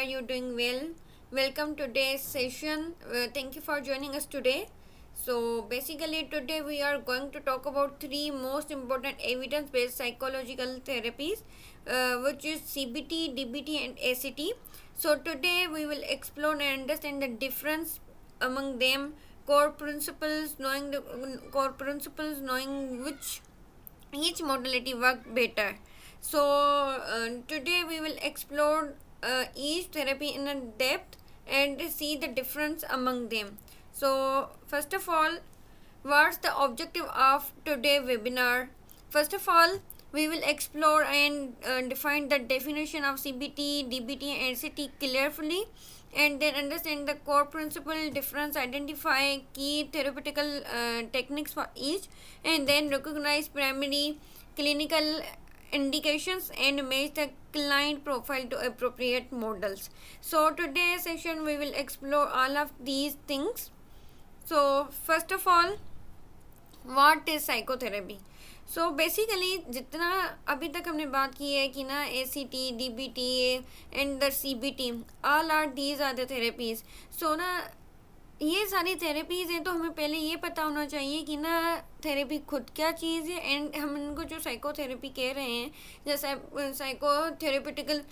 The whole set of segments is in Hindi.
you doing well? Welcome to today's session. Thank you for joining us today. So, basically, today we are going to talk about three most important evidence based psychological therapies, which is CBT, DBT, and ACT. So, today we will explore and understand the difference among them, core principles, knowing which each modality work better. So today we will explore each therapy in a depth and see the difference among them. So first of all, what's the objective of today webinar? First of all, we will explore and define the definition of CBT, DBT, and ACT clearly, and then understand the core principle difference, identify key therapeutical techniques for each, and then recognize primary clinical indications and match the client profile to appropriate models. So today's session we will explore all of these things. So first of all, what is psychotherapy? So basically जितना अभी तक हमने बात की है कि ना ACT, DBT and the CBT, all are these are the therapies. So ना ये सारी थेरेपीज़ हैं, तो हमें पहले ये पता होना चाहिए कि ना थेरेपी खुद क्या चीज़ है, एंड हम इनको जो साइकोथेरेपी कह रहे हैं, जैसे साइकोथेरेपिटिकल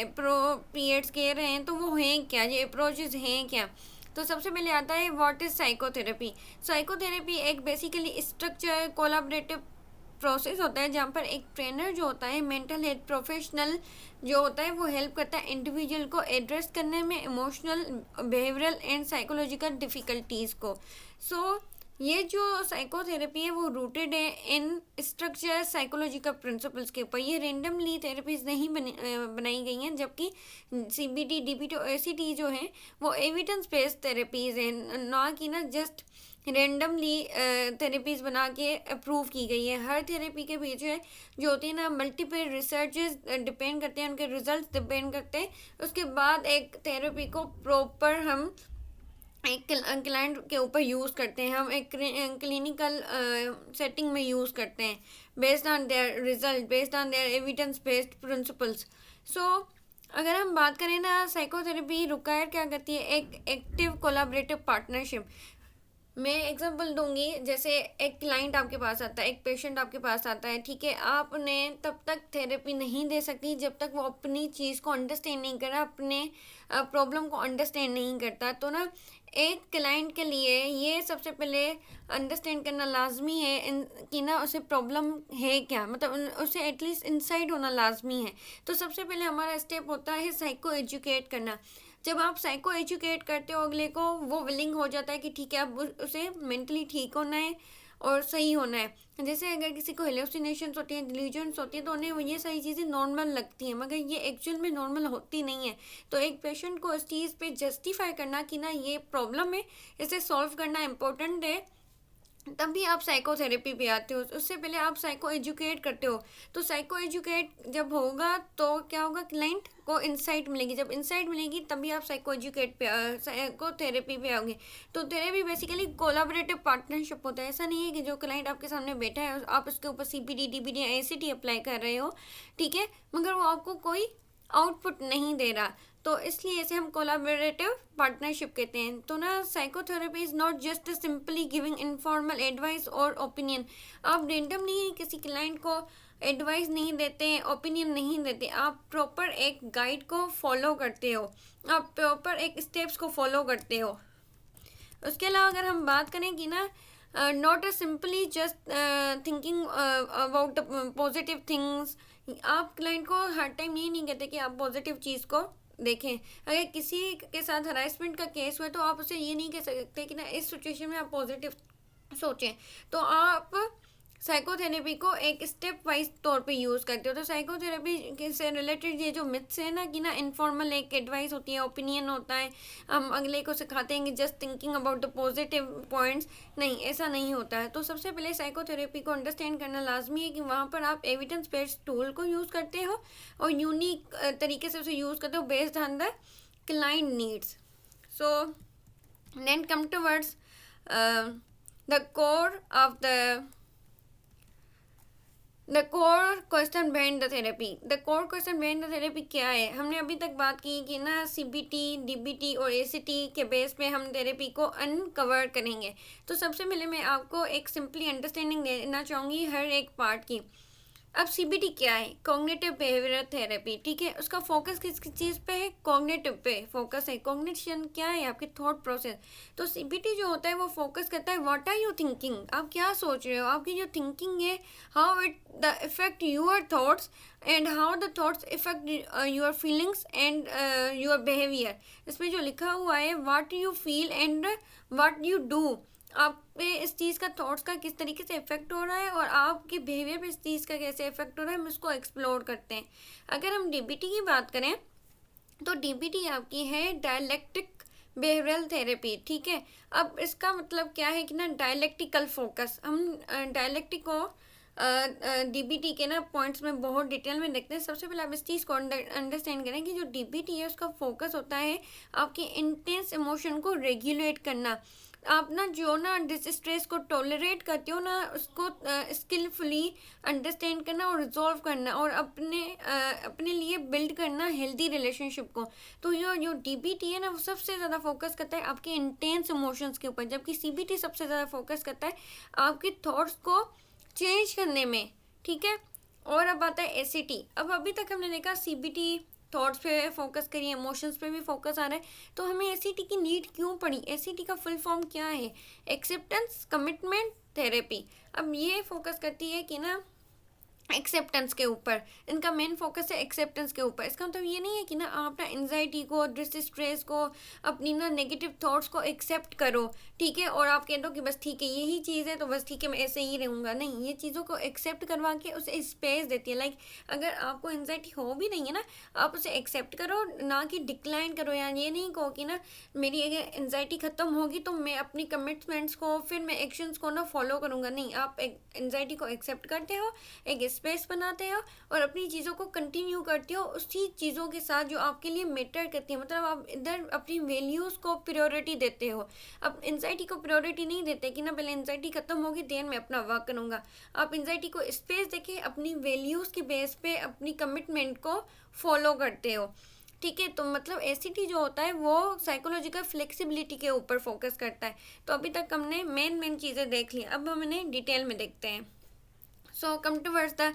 अप्रोप्रिएट्स कह रहे हैं, तो वो हैं क्या, ये अप्रोचेज हैं क्या. तो सबसे पहले आता है व्हाट इज़ साइकोथेरेपी. साइकोथेरेपी एक बेसिकली स्ट्रक्चर कोलाबरेटिव प्रोसेस होता है जहाँ पर एक ट्रेनर जो होता है, मेंटल हेल्थ प्रोफेशनल जो होता है, वो हेल्प करता है इंडिविजुअल को एड्रेस करने में emotional, behavioural and psychological difficulties को. सो ये जो साइकोथेरेपी है वो रूटेड है इन स्ट्रक्चर साइकोलॉजिकल प्रिंसिपल्स के ऊपर. ये रेंडमली थेरेपीज नहीं बनाई गई हैं, जबकि CBT, DBT और ACT जो हैं वो एविडेंस बेस्ड थेरेपीज़ हैं, ना कि ना जस्ट रेंडमली थेरेपीज़ बना के अप्रूव की गई है. हर थेरेपी के पीछे जो होती है ना मल्टीपल रिसर्चेस डिपेंड करते हैं, उनके रिजल्ट डिपेंड करते हैं. उसके बाद एक थेरेपी को प्रॉपर हम एक क्लाइंट के ऊपर यूज़ करते हैं, हम एक क्लिनिकल सेटिंग में यूज़ करते हैं based on their result, based on their evidence based principles. So अगर हम बात करें ना, साइकोथेरेपी रिक्वायर क्या करती है, एक एक्टिव कोलाबरेटिव पार्टनरशिप. मैं एग्जांपल दूंगी, जैसे एक क्लाइंट आपके पास आता है, एक पेशेंट आपके पास आता है, ठीक है, आपने तब तक थेरेपी नहीं दे सकती जब तक वो अपनी चीज़ को अंडरस्टैंड नहीं करा, अपने प्रॉब्लम को अंडरस्टैंड नहीं करता. तो ना एक क्लाइंट के लिए ये सबसे पहले अंडरस्टैंड करना लाजमी है कि ना उसे प्रॉब्लम है क्या, मतलब उसे एटलीस्ट इंसाइड होना लाजमी है. तो सबसे पहले हमारा स्टेप होता है साइको एजुकेट करना. जब आप साइको एजुकेट करते हो अगले को, वो विलिंग हो जाता है कि ठीक है अब उसे मेंटली ठीक होना है और सही होना है. जैसे अगर किसी को हेलुसिनेशंस होती हैं, डिल्यूजन्स होती हैं, तो उन्हें ये सारी चीज़ें नॉर्मल लगती हैं, मगर ये एक्चुअल में नॉर्मल होती नहीं है. तो एक पेशेंट को इस चीज़ पे जस्टिफाई करना कि ना ये प्रॉब्लम है, इसे सॉल्व करना इम्पोर्टेंट है, तभी आप साइकोथेरेपी पे आते हो. उससे पहले आप साइको एजुकेट करते हो. तो साइको एजुकेट जब होगा तो क्या होगा, क्लाइंट को इंसाइट मिलेगी. जब इंसाइट मिलेगी तभी आप साइको एजुकेट पे साइकोथेरेपी पे आओगे. तो थेरेपी बेसिकली कोलाबरेटिव पार्टनरशिप होता है. ऐसा नहीं है कि जो क्लाइंट आपके सामने बैठा है आप उसके ऊपर CBT, DBT, ACT अप्लाई कर रहे हो, ठीक है, मगर वो आपको कोई आउटपुट नहीं दे रहा. तो इसलिए इसे हम कोलाबरेटिव पार्टनरशिप कहते हैं. तो ना psychotherapy is not just simply giving informal advice और ओपिनियन. आप रेंडमली किसी क्लाइंट को एडवाइस नहीं देते, ओपिनियन नहीं देते, आप प्रॉपर एक गाइड को फॉलो करते हो, आप प्रॉपर एक स्टेप्स को फॉलो करते हो. उसके अलावा अगर हम बात करें कि ना not simply just thinking about the positive things. आप क्लाइंट को हर टाइम ये नहीं कहते कि आप पॉजिटिव चीज़ को देखें. अगर किसी के साथ हरासमेंट का केस हुआ तो आप उसे ये नहीं कह सकते कि ना इस सिचुएशन में आप पॉजिटिव सोचें. तो आप साइकोथेरेपी को एक स्टेप वाइज तौर पे यूज़ करते हो. तो साइकोथेरेपी से रिलेटेड ये जो मिथ्स है ना कि ना इनफॉर्मल एक एडवाइस होती है, ओपिनियन होता है, हम अगले को सिखाते हैं कि just thinking about the positive points, नहीं, ऐसा नहीं होता है. तो सबसे पहले साइकोथेरेपी को अंडरस्टैंड करना लाजमी है कि वहाँ पर आप एविडेंस बेस्ड टूल को यूज़ करते हो और यूनिक तरीके से उसे यूज़ करते हो based on the client needs. So then come towards the core of the the core question behind the therapy. The core question behind the therapy क्या है? हमने अभी तक बात की कि ना सीबीटी, डीबीटी और एसीटी के बेस पे हम थेरेपी को अनकवर करेंगे। तो सबसे पहले मैं आपको एक सिंपली अंडरस्टैंडिंग देना चाहूँगी हर एक पार्ट की। अब सीबीटी क्या है? कॉग्निटिव बिहेवियरल थेरेपी, ठीक है। उसका फोकस किस चीज़ पे है? कॉग्निटिव पे फोकस है। कॉग्निशन क्या है? आपके थॉट प्रोसेस। तो सीबीटी जो होता है वो फोकस करता है व्हाट आर यू थिंकिंग, आप क्या सोच रहे हो, आपकी जो थिंकिंग है, how it the effect your thoughts and how the thoughts effect your feelings and your behaviour. इसमें जो लिखा हुआ है what you feel and what you do, आप पे इस चीज़ का थॉट्स का किस तरीके से इफेक्ट हो रहा है और आपके बिहेवियर पे इस चीज़ का कैसे इफेक्ट हो रहा है, हम इसको एक्सप्लोर करते हैं। अगर हम डीबीटी की बात करें तो डीबीटी आपकी है डायलेक्टिक बिहेवियरल थेरेपी, ठीक है। अब इसका मतलब क्या है कि ना डायलेक्टिकल फोकस, हम डायलेक्टिक को डीबीटी के ना पॉइंट्स में बहुत डिटेल में देखते हैं। सबसे पहले आप इस चीज़ को अंडरस्टैंड करें कि जो डीबीटी है उसका फोकस होता है आपके इंटेंस इमोशन को रेगुलेट करना। आप ना जो ना डिस्ट्रेस को टॉलरेट करते हो ना, उसको स्किलफुली अंडरस्टैंड करना और रिजॉल्व करना और अपने लिए बिल्ड करना हेल्दी रिलेशनशिप को। तो जो डीबीटी है ना वो सबसे ज़्यादा फोकस करता है आपके इंटेंस इमोशंस के ऊपर, जबकि सीबीटी सबसे ज़्यादा फोकस करता है आपके थॉट्स को चेंज करने में, ठीक है। और अब आता है एसीटी। अब अभी तक हमने देखा सीबीटी थॉट्स पे फोकस करिए, इमोशंस पे भी फोकस आ रहा है, तो हमें एसीटी की नीड क्यों पड़ी? एसीटी का फुल फॉर्म क्या है? Acceptance commitment therapy. अब ये फोकस करती है कि ना एक्सेप्टेंस के ऊपर, इनका मेन फोकस है एक्सेप्टेंस के ऊपर। इसका मतलब ये नहीं है कि ना आप ना एंजाइटी को, स्ट्रेस को, अपनी ना नेगेटिव थॉट्स को एक्सेप्ट करो, ठीक है, और आप कह दो कि बस ठीक है यही चीज़ है तो बस ठीक है मैं ऐसे ही रहूँगा। नहीं, ये चीज़ों को एक्सेप्ट करवा के उसे स्पेस देती है। लाइक अगर आपको एंजाइटी हो भी नहीं है ना, आप उसे एक्सेप्ट करो, ना कि डिक्लाइन करो। या ये नहीं कहो कि ना मेरी अगर एंजाइटी ख़त्म होगी तो मैं अपनी कमिटमेंट्स को, फिर मैं एक्शंस को ना फॉलो करूँगा। नहीं, आप एंजाइटी को एक्सेप्ट करते हो, एक स्पेस बनाते हो और अपनी चीज़ों को कंटिन्यू करते हो उसी चीज़ों के साथ जो आपके लिए मैटर करती है। मतलब आप इधर अपनी वैल्यूज़ को प्रायोरिटी देते हो। अब एंजाइटी को प्रायोरिटी नहीं देते कि ना पहले एंजाइटी खत्म होगी देन मैं अपना वर्क करूँगा। आप एंजाइटी को स्पेस देके अपनी वैल्यूज़ के बेस पे अपनी कमिटमेंट को फॉलो करते हो, ठीक है। तो मतलब एसीटी जो होता है वो साइकोलॉजिकल फ्लेक्सिबिलिटी के ऊपर फोकस करता है। तो अभी तक हमने मेन चीज़ें देख ली, अब हम इन्हें डिटेल में देखते हैं। So come towards the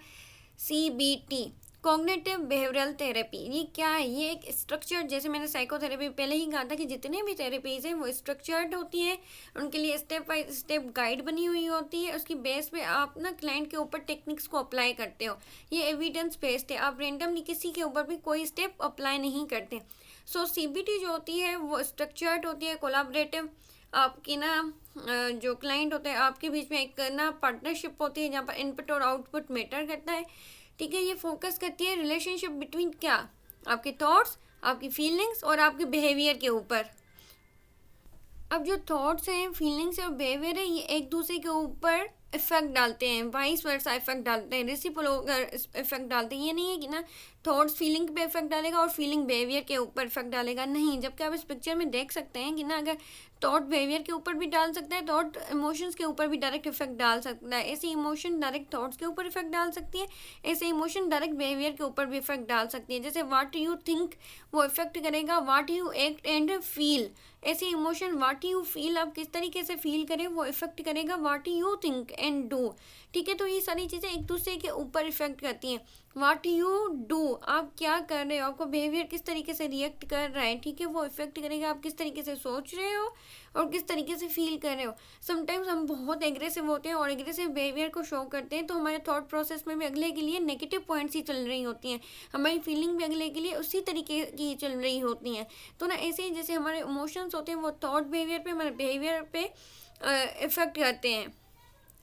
CBT, cognitive behavioural therapy. ये क्या है? ये एक स्ट्रक्चर, जैसे मैंने साइकोथेरेपी पहले ही कहा था कि जितने भी थेरेपीज़ हैं वो स्ट्रक्चर्ड होती हैं, उनके लिए स्टेप बाय स्टेप गाइड बनी हुई होती है, उसकी बेस पे आप ना क्लाइंट के ऊपर टेक्निक्स को अप्लाई करते हो। ये एविडेंस बेस्ड है, आप रेंडमली किसी के ऊपर भी कोई स्टेप अप्लाई नहीं करते। सो सीबीटी जो होती है वो स्ट्रक्चर्ड होती है, कोलाबरेटिव। आपकी ना जो क्लाइंट होते हैं आपके बीच में एक ना पार्टनरशिप होती है जहाँ पर इनपुट और आउटपुट मैटर करता है, ठीक है। ये फोकस करती है रिलेशनशिप बिटवीन क्या? आपके थॉट्स, आपकी फीलिंग्स और आपके बिहेवियर के ऊपर। अब जो थॉट्स हैं, फीलिंग्स और बिहेवियर है, ये एक दूसरे के ऊपर इफेक्ट डालते हैं, वाइस वर्सा इफेक्ट डालते हैं, रेसिप्रोकल इफेक्ट डालते हैं। ये नहीं है कि ना थॉट्स फीलिंग पे इफेक्ट डालेगा और फीलिंग बिहेवियर के ऊपर इफेक्ट डालेगा, नहीं। जबकि आप इस पिक्चर में देख सकते हैं कि ना अगर थॉट बिहेवियर के ऊपर भी डाल सकता है, थॉट इमोशंस के ऊपर भी डायरेक्ट इफेक्ट डाल सकता है। ऐसे इमोशन डायरेक्ट थॉट्स के ऊपर इफेक्ट डाल सकती है, ऐसे इमोशन डायरेक्ट बिहेवियर के ऊपर भी इफेक्ट डाल सकती है। जैसे व्हाट यू थिंक वो इफेक्ट करेगा what you act and feel. ऐसे इमोशन व्हाट यू फील, आप किस तरीके से फील करें, वो इफेक्ट करेगा what you think and do, ठीक है। तो ये सारी चीज़ें एक दूसरे के ऊपर इफेक्ट करती हैं। व्हाट यू डू, आप क्या कर रहे हो, आपको बिहेवियर किस तरीके से रिएक्ट कर रहा है, ठीक है, वो इफेक्ट करेगा आप किस तरीके से सोच रहे हो और किस तरीके से फील कर रहे हो। समटाइम्स हम बहुत एग्रेसिव होते हैं और एग्रेसिव बिहेवियर को शो करते हैं, तो हमारे थॉट प्रोसेस में भी अगले के लिए नेगेटिव पॉइंट्स ही चल रही होती हैं, हमारी फीलिंग भी अगले के लिए उसी तरीके की चल रही होती हैं। तो ना ऐसे ही जैसे हमारे इमोशंस होते हैं वो थॉट बिहेवियर पे, हमारे बिहेवियर पे इफेक्ट करते हैं।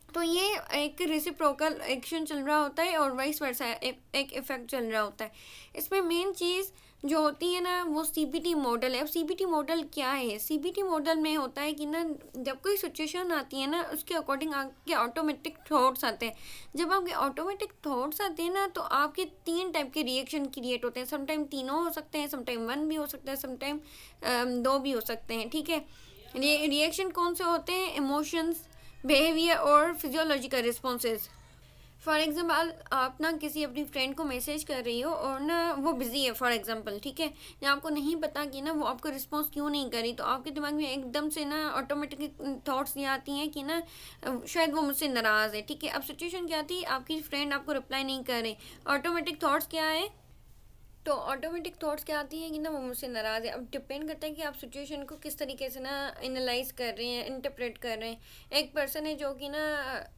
तो ये एक रेसिप्रोकल एक्शन चल रहा होता है और वाइस वर्सा एक इफेक्ट चल रहा होता है। इसमें मेन चीज़ जो होती है ना वो सीबीटी मॉडल है। अब सीबीटी मॉडल क्या है? सीबीटी मॉडल में होता है कि ना जब कोई सिचुएशन आती है ना उसके अकॉर्डिंग आपके ऑटोमेटिक थॉट्स आते हैं। जब आपके ऑटोमेटिक थॉट्स आते हैं ना तो आपके 3 टाइप के रिएक्शन क्रिएट होते हैं। समटाइम 3 हो सकते हैं, समटाइम 1 भी हो सकता है, समटाइम 2 भी हो सकते हैं, ठीक है। रिएक्शन कौन से होते हैं? इमोशंस, बिहेवियर और फिजियोलॉजिकल रिस्पॉन्सेज। फॉर एग्जाम्पल आप ना किसी अपनी फ्रेंड को मैसेज कर रही हो और ना वो बिज़ी है फॉर एग्जांपल, ठीक है, या आपको नहीं पता कि ना वो आपको रिस्पॉन्स क्यों नहीं करी, तो आपके दिमाग में एकदम से ना ऑटोमेटिकली थॉट्स ये आती हैं कि ना शायद वो मुझसे नाराज़ है, ठीक है। अब सिचुएशन क्या थी, आपकी फ्रेंड आपको रिप्लाई नहीं कर रही, ऑटोमेटिक थॉट्स क्या है, तो ऑटोमेटिक थॉट्स क्या आती हैं कि ना वो मुझसे नाराज़ है। अब डिपेंड करता है कि आप सिचुएशन को किस तरीके से ना एनालाइज कर रहे हैं, इंटरप्रेट कर रहे हैं। एक पर्सन है जो कि ना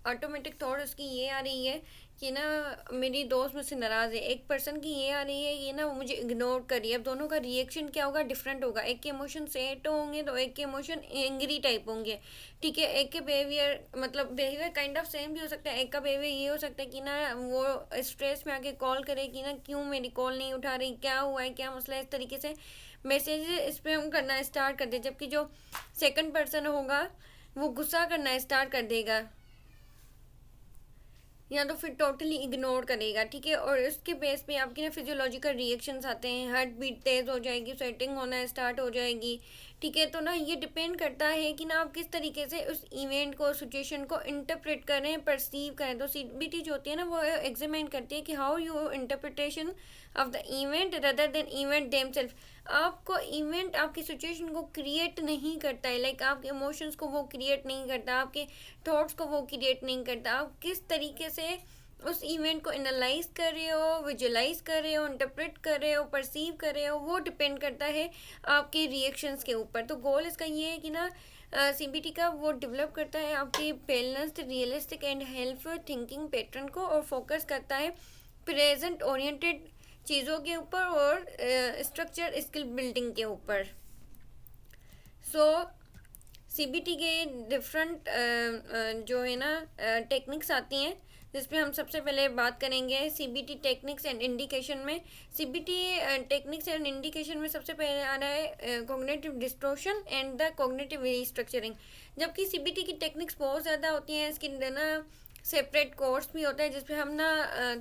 ऑटोमेटिक थॉट उसकी ये आ रही है कि ना मेरी दोस्त मुझसे नाराज़ है, एक पर्सन की ये आ रही है कि ना वो मुझे इग्नोर कर रही है। अब दोनों का रिएक्शन क्या होगा, डिफरेंट होगा। एक के इमोशन सेट होंगे तो एक के इमोशन एंग्री टाइप होंगे, ठीक है। एक के बिहेवियर मतलब बिहेवियर काइंड ऑफ सेम भी हो सकता है, एक का बिहेवियर ये हो सकता है कि ना वो स्ट्रेस में आके कॉल करे कि ना क्यों मेरी कॉल नहीं उठा रही, क्या हुआ है, क्या मसला है, इस तरीके से मैसेज इस पर हम करना स्टार्ट कर दे। जबकि जो सेकंड पर्सन होगा वो गुस्सा करना स्टार्ट कर देगा या तो फिर टोटली इग्नोर करेगा, ठीक है। और इसके बेस पे आपके ना फिजियोलॉजिकल रिएक्शंस आते हैं, हार्ट बीट तेज़ हो जाएगी, स्वेटिंग होना स्टार्ट हो जाएगी, ठीक है। तो ना ये डिपेंड करता है कि ना आप किस तरीके से उस इवेंट को, सिचुएशन को इंटरप्रेट करें, परसीव करें। तो सीबीटी जो होती है ना वो एग्जामिन करती है कि how you interpretation of the event rather than event them self. आपको इवेंट आपकी सिचुएशन को क्रिएट नहीं करता है, लाइक आपके इमोशंस को वो क्रिएट नहीं करता, आपके थॉट्स को वो क्रिएट नहीं करता। आप किस तरीके से उस इवेंट को एनालाइज कर रहे हो, विजुलाइज कर रहे हो, इंटरप्रेट कर रहे हो, परसीव कर रहे हो, वो डिपेंड करता है आपके रिएक्शंस के ऊपर। तो गोल इसका ये है कि ना सीबीटी का वो डेवलप करता है आपकी balanced, realistic and helpful thinking pattern को, और फोकस करता है प्रेजेंट ओरिएंटेड चीज़ों के ऊपर और स्ट्रक्चर स्किल बिल्डिंग के ऊपर। सो सीबीटी के डिफरेंट जो है ना टेक्निक्स आती हैं, जिसमें हम सबसे पहले बात करेंगे सीबीटी टेक्निक्स एंड इंडिकेशन में। सीबीटी टेक्निक्स एंड इंडिकेशन में सबसे पहले आ रहा है cognitive distortion and the cognitive restructuring. जबकि सीबीटी की टेक्निक्स बहुत ज़्यादा होती हैं, इसकी ना सेपरेट कोर्स भी होता है जिसमें हम ना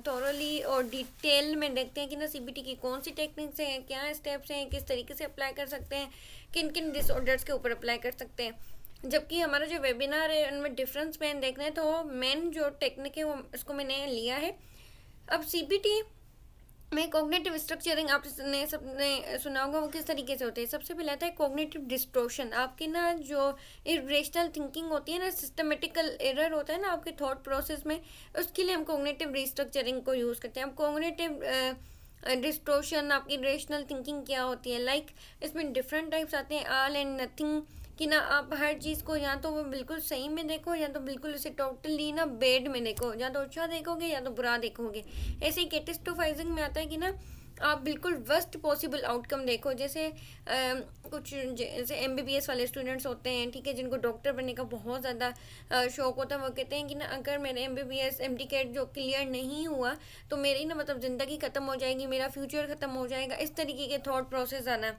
थॉरोली और डिटेल में देखते हैं कि ना सीबीटी की कौन सी टेक्निक्स हैं, क्या स्टेप्स हैं, किस तरीके से अप्लाई कर सकते हैं, किन किन डिसऑर्डर्स के ऊपर अप्लाई कर सकते हैं। जबकि हमारा जो वेबिनार है उनमें डिफरेंस मैंने देखना है, तो मेन जो टेक्निक है वो इसको मैंने लिया है। अब सीबीटी में कॉग्निटिव स्ट्रक्चरिंग आपने सबने सुना होगा, वो किस तरीके से होते हैं। सबसे पहले आता है कॉग्निटिव डिस्टॉर्शन। आपकी ना जो इरेशनल थिंकिंग होती है ना, सिस्टमेटिकल एरर होता है ना आपके थॉट प्रोसेस में, उसके लिए हम कॉग्निटिव रिस्ट्रक्चरिंग को यूज़ करते हैं। अब कॉग्निटिव डिस्टॉर्शन आपकी रेशनल थिंकिंग क्या होती है, लाइक इसमें डिफरेंट टाइप्स आते हैं, ऑल एंड नथिंग, कि ना आप हर चीज़ को या तो वो बिल्कुल सही में देखो या तो बिल्कुल उसे टोटली ना बेड में देखो, या तो अच्छा देखोगे या तो बुरा देखोगे। ऐसे ही कैटेस्ट्रोफाइजिंग में आता है कि ना आप बिल्कुल वर्स्ट पॉसिबल आउटकम देखो। जैसे कुछ जैसे एमबीबीएस वाले स्टूडेंट्स होते हैं, ठीक है, जिनको डॉक्टर बनने का बहुत ज़्यादा शौक होता है, वो कहते हैं कि ना अगर मेरे एमबीबीएस एमडी जो क्लियर नहीं हुआ तो मेरी ना मतलब ज़िंदगी ख़त्म हो जाएगी, मेरा फ्यूचर ख़त्म हो जाएगा। इस तरीके के थॉट प्रोसेस आना।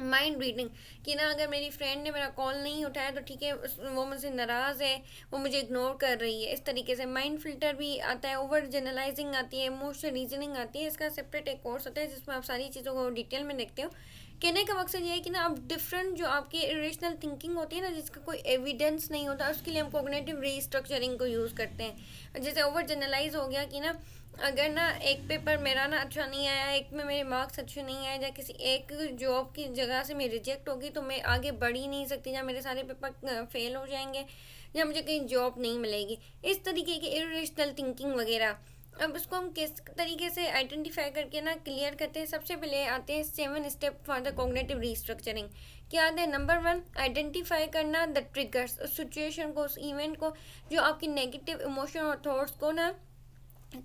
माइंड रीडिंग, कि ना अगर मेरी फ्रेंड ने मेरा कॉल नहीं उठाया तो ठीक है, वो मुझसे नाराज़ है, वो मुझे इग्नोर कर रही है, इस तरीके से। माइंड फिल्टर भी आता है, ओवर जनरलाइजिंग आती है, इमोशनल रीजनिंग आती है। इसका सेपरेट एक कोर्स होता है जिसमें आप सारी चीज़ों को डिटेल में देखते हो। कहने का मकसद ये है कि ना आप डिफरेंट जो आपकी इरेशनल थिंकिंग होती है ना, जिसका कोई एविडेंस नहीं होता, उसके लिए हम कॉग्निटिव रीस्ट्रक्चरिंग को यूज़ करते हैं। जैसे ओवर जनरलाइज हो गया कि ना अगर ना एक पेपर मेरा ना अच्छा नहीं आया, एक में मेरे मार्क्स अच्छे नहीं आए, या किसी एक जॉब की जगह से मैं रिजेक्ट होगी तो मैं आगे बढ़ ही नहीं सकती, या मेरे सारे पेपर फेल हो जाएंगे, या मुझे कहीं जॉब नहीं मिलेगी, इस तरीके की इरेशनल थिंकिंग वगैरह। अब उसको हम किस तरीके से आइडेंटिफाई करके ना क्लियर करते हैं। सबसे पहले आते हैं 7 step for the cognitive restructuring. क्या आता है? नंबर 1, आइडेंटिफाई करना द ट्रिगर्स, उस सिचुएशन को, उस इवेंट को जो आपकी नेगेटिव इमोशन और थॉट्स को ना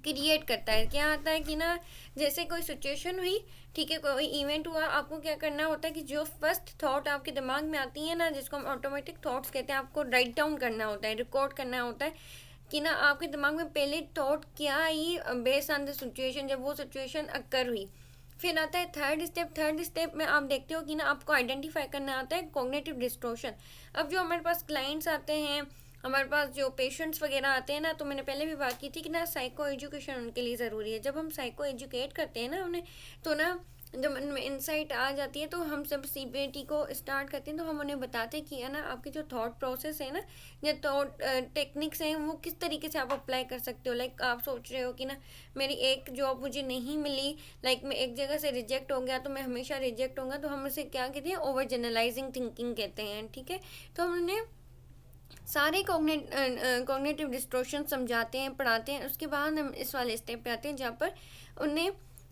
क्रिएट करता है। क्या आता है कि ना जैसे कोई सिचुएशन हुई, ठीक है, कोई इवेंट हुआ, आपको क्या करना होता है कि जो फर्स्ट थॉट आपके दिमाग में आती है ना, जिसको हम ऑटोमेटिक थॉट्स कहते हैं, आपको राइट डाउन करना होता है, रिकॉर्ड करना होता है कि ना आपके दिमाग में पहले थॉट क्या आई बेस्ड ऑन द सिचुएशन, जब वो सिचुएशन अकर हुई। फिर आता है थर्ड स्टेप में आप देखते हो कि ना आपको आइडेंटिफाई करना आता है कॉग्निटिव डिस्टॉर्शन। अब जो हमारे पास क्लाइंट्स आते हैं, हमारे पास जो पेशेंट्स वगैरह आते हैं ना, तो मैंने पहले भी बात की थी कि ना साइको एजुकेशन उनके लिए ज़रूरी है। जब हम साइको एजुकेट करते हैं ना उन्हें, तो ना जब मन में इंसाइट आ जाती है तो हम सब सीबीटी को स्टार्ट करते हैं, तो हम उन्हें बताते हैं कि है ना आपके जो थॉट प्रोसेस है ना या थॉट टेक्निक्स हैं वो किस तरीके से आप अप्लाई कर सकते हो। लाइक आप सोच रहे हो कि ना मेरी एक जॉब मुझे नहीं मिली, लाइक मैं एक जगह से रिजेक्ट हो गया तो मैं हमेशा रिजेक्ट होऊंगा, तो हम उसे क्या कहते हैं, ओवर जनरलाइजिंग थिंकिंग कहते हैं। ठीक है, तो हम उन्हें सारे कॉग्निटिव डिस्टॉर्शन समझाते हैं, पढ़ाते हैं। उसके बाद हम इस वाले स्टेप पे आते हैं जहाँ पर उन्हें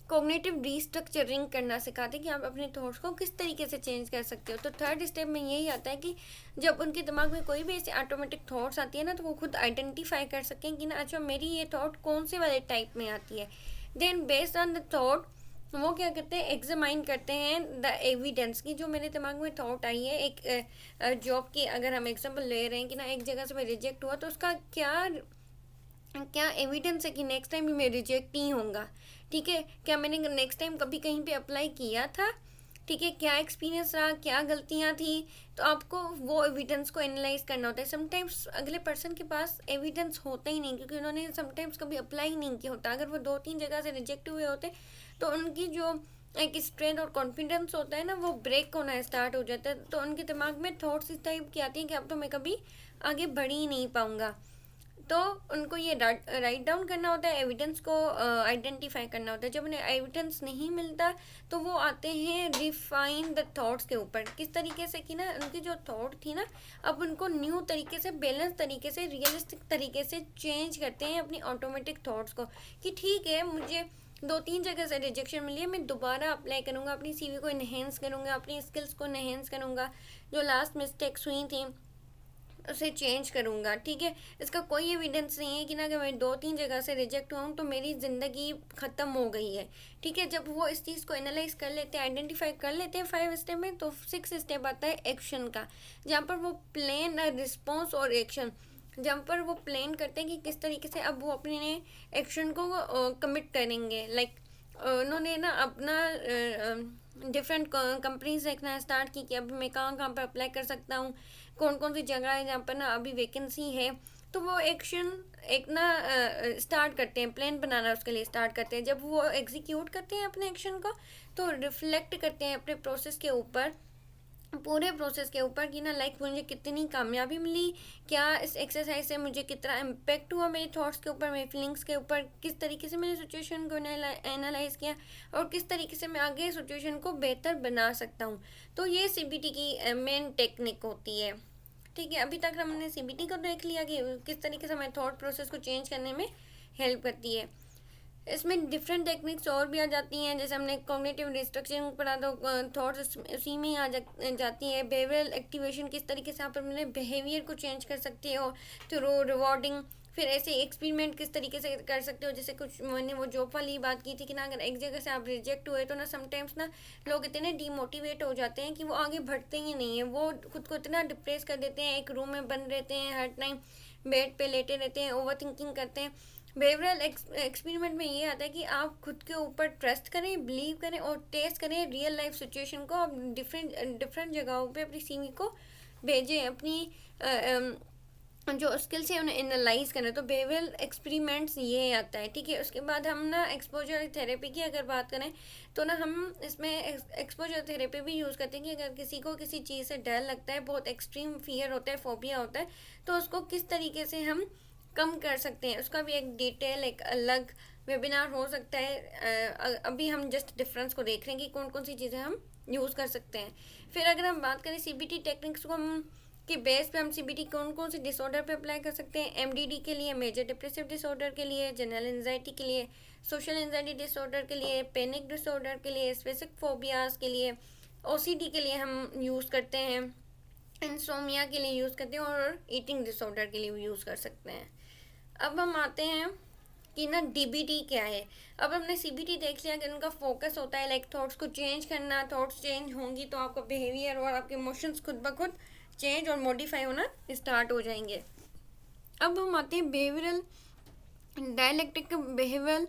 कॉग्निटिव रीस्ट्रक्चरिंग करना सिखाते हैं कि आप अपने थॉट्स को किस तरीके से चेंज कर सकते हो। तो थर्ड स्टेप में यही आता है कि जब उनके दिमाग में कोई भी ऐसे ऑटोमेटिक थॉट्स आती है ना, तो वो खुद आइडेंटिफाई कर सकें कि ना अच्छा मेरी ये थॉट कौन से वाले टाइप में आती है। Then based on the thought वो क्या करते हैं, एग्जामाइन करते हैं द एविडेंस की जो मेरे दिमाग में थॉट आई है। एक जॉब की अगर हम एग्जांपल ले रहे हैं कि ना एक जगह से मैं रिजेक्ट हुआ, तो उसका क्या क्या एविडेंस है कि नेक्स्ट टाइम भी मैं रिजेक्ट नहीं होऊंगा। ठीक है, क्या मैंने नेक्स्ट टाइम कभी कहीं पे अप्लाई किया था, ठीक है, क्या एक्सपीरियंस रहा, क्या गलतियाँ थी। तो आपको वो एविडेंस को एनालाइज करना होता है। समटाइम्स अगले पर्सन के पास एविडेंस होता ही नहीं, क्योंकि उन्होंने समटाइम्स कभी अप्लाई नहीं किया होता। अगर वो 2-3 जगह से रिजेक्ट हुए होते तो उनकी जो एक स्ट्रेंथ और कॉन्फिडेंस होता है ना वो ब्रेक होना स्टार्ट हो जाता है। तो उनके दिमाग में थॉट्स इस टाइप की आती हैं कि अब तो मैं कभी आगे बढ़ ही नहीं पाऊँगा। तो उनको ये राइट डाउन करना होता है, एविडेंस को आइडेंटिफाई करना होता है। जब उन्हें एविडेंस नहीं मिलता तो वो आते हैं रिफाइन द थॉट्स के ऊपर, किस तरीके से कि ना उनकी जो थॉट थी ना अब उनको न्यू तरीके से, बैलेंस तरीके से, रियलिस्टिक तरीके से चेंज करते हैं अपनी ऑटोमेटिक थॉट्स को कि ठीक है मुझे 2-3 जगह से रिजेक्शन मिली है, मैं दोबारा अप्लाई करूँगा, अपनी सीवी को इन्हेंस करूँगा, अपनी स्किल्स को इन्हेंस करूँगा, जो लास्ट मिस्टेक्स हुई थी उसे चेंज करूँगा। ठीक है, इसका कोई एविडेंस नहीं है कि ना अगर मैं 2-3 जगह से रिजेक्ट हुआ हूँ तो मेरी ज़िंदगी ख़त्म हो गई है। ठीक है, जब वो इस चीज़ को एनालाइज कर लेते हैं, आइडेंटिफाई कर लेते हैं 5 स्टेप में, तो 6 स्टेप आता है एक्शन का, जहाँ पर वो प्लान, रिस्पॉन्स और एक्शन, जहाँ पर वो प्लान करते हैं कि किस तरीके से अब वो अपने एक्शन को कमिट करेंगे। लाइक उन्होंने ना अपना डिफरेंट कंपनीज देखना स्टार्ट की कि अभी मैं कहाँ कहाँ पर अप्लाई कर सकता हूँ, कौन कौन सी जगह है जहाँ पर ना अभी वैकेंसी है। तो वो एक्शन एक ना स्टार्ट करते हैं, प्लान बनाना उसके लिए स्टार्ट करते हैं। जब वो एग्जीक्यूट करते हैं अपने एक्शन को तो रिफ्लेक्ट करते हैं अपने प्रोसेस के ऊपर, पूरे प्रोसेस के ऊपर कि ना लाइक मुझे कितनी कामयाबी मिली, क्या इस एक्सरसाइज से मुझे कितना इम्पेक्ट हुआ मेरे थॉट्स के ऊपर, मेरे फीलिंग्स के ऊपर, किस तरीके से मैंने सिचुएशन को एनालाइज किया और किस तरीके से मैं आगे सिचुएशन को बेहतर बना सकता हूँ। तो ये सीबीटी की मेन टेक्निक होती है। ठीक है, अभी तक हमने सीबीटी को देख लिया कि किस तरीके से हमारे थॉट प्रोसेस को चेंज करने में हेल्प करती है। इसमें डिफरेंट टेक्निक्स और भी आ जाती हैं, जैसे हमने कॉग्निटिव रिस्ट्रक्चरिंग पढ़ा तो थॉट्स उसी में ही जाती है। बिहेवियरल एक्टिवेशन, किस तरीके से आप अपने बिहेवियर को चेंज कर सकते हो थ्रू रिवॉर्डिंग। फिर ऐसे एक्सपेरिमेंट किस तरीके से कर सकते हो, जैसे कुछ मैंने वो जॉब वाली बात की थी कि ना अगर एक जगह से आप रिजेक्ट हुए तो ना समटाइम्स ना लोग इतने डीमोटिवेट हो जाते हैं कि वो आगे बढ़ते ही नहीं है, वो खुद को इतना डिप्रेस कर देते हैं, एक रूम में बंद रहते हैं, हर टाइम बेड पे लेटे रहते हैं, ओवर थिंकिंग करते हैं। बिहेवियरल एक्सपेरिमेंट में ये आता है कि आप खुद के ऊपर ट्रस्ट करें, बिलीव करें और टेस्ट करें रियल लाइफ सिचुएशन को। आप डिफरेंट डिफरेंट जगहों पे अपनी सीवी को भेजें, अपनी जो स्किल्स है उन्हें एनालाइज करें। तो बिहेवियरल एक्सपेरिमेंट्स ये आता है। ठीक है, उसके बाद हम ना एक्सपोजर थेरेपी की अगर बात करें तो ना हम इसमें एक्सपोजर थेरेपी भी यूज़ करते हैं कि अगर किसी को किसी चीज़ से डर लगता है, बहुत एक्सट्रीम फियर होता है, फोबिया होता है, तो उसको किस तरीके से हम कम कर सकते हैं, उसका भी एक डिटेल एक अलग वेबिनार हो सकता है। अभी हम जस्ट डिफरेंस को देख रहे हैं कि कौन कौन सी चीज़ें हम यूज़ कर सकते हैं। फिर अगर हम बात करें सीबीटी टेक्निक्स को हम कि बेस पे हम सीबीटी कौन कौन से डिसऑर्डर पे अप्लाई कर सकते हैं, एमडीडी के लिए, मेजर डिप्रेसिव डिसऑर्डर के लिए, जनरल एंजाइटी के लिए, सोशल एंजाइटी डिसऑर्डर के लिए, पैनिक डिसऑर्डर के लिए, स्पेसिफिक फोबियाज के लिए, ओसीडी के लिए हम यूज़ करते हैं, इंसोमिया के लिए यूज़ करते हैं और ईटिंग डिसऑर्डर के लिए भी यूज़ कर सकते हैं। अब हम आते हैं कि ना डीबीटी क्या है। अब हमने सीबीटी देख लिया कि उनका फोकस होता है लाइक थॉट्स को चेंज करना, थॉट्स चेंज होंगी तो आपका बिहेवियर और आपके इमोशंस खुद ब खुद चेंज और मॉडिफाई होना स्टार्ट हो जाएंगे। अब हम आते हैं बिहेवियरल डायलेक्टिक बिहेवियरल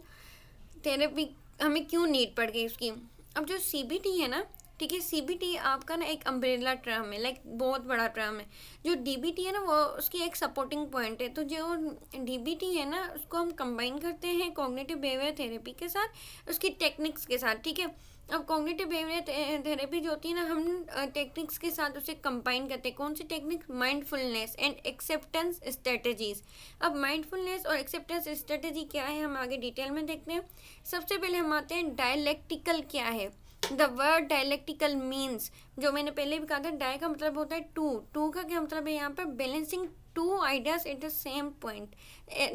थेरेपी हमें क्यों नीड पड़ गई उसकी। अब जो सीबीटी है ना, ठीक है, सीबीटी आपका ना एक अम्ब्रेला टर्म है, लाइक बहुत बड़ा टर्म है। जो डीबीटी है ना वो उसकी एक सपोर्टिंग पॉइंट है। तो जो डीबीटी है ना उसको हम कंबाइन करते हैं कॉग्निटिव बिहेवियर थेरेपी के साथ, उसकी टेक्निक्स के साथ। ठीक है, अब कॉग्निटिव बिहेवियर थेरेपी जो होती है ना, हम टेक्निक्स के साथ उसे कंबाइन करते हैं। कौन सी technique? Mindfulness and acceptance strategies. अब माइंडफुलनेस और एक्सेप्टेंस स्ट्रेटजी क्या है, हम आगे डिटेल में देखते हैं। सबसे पहले हम आते हैं डायलेक्टिकल क्या है। द वर्ड डायलेक्टिकल मीन्स, जो मैंने पहले भी कहा था, डाय का मतलब होता है टू, टू का क्या मतलब है यहाँ पर? Balancing two ideas at the same point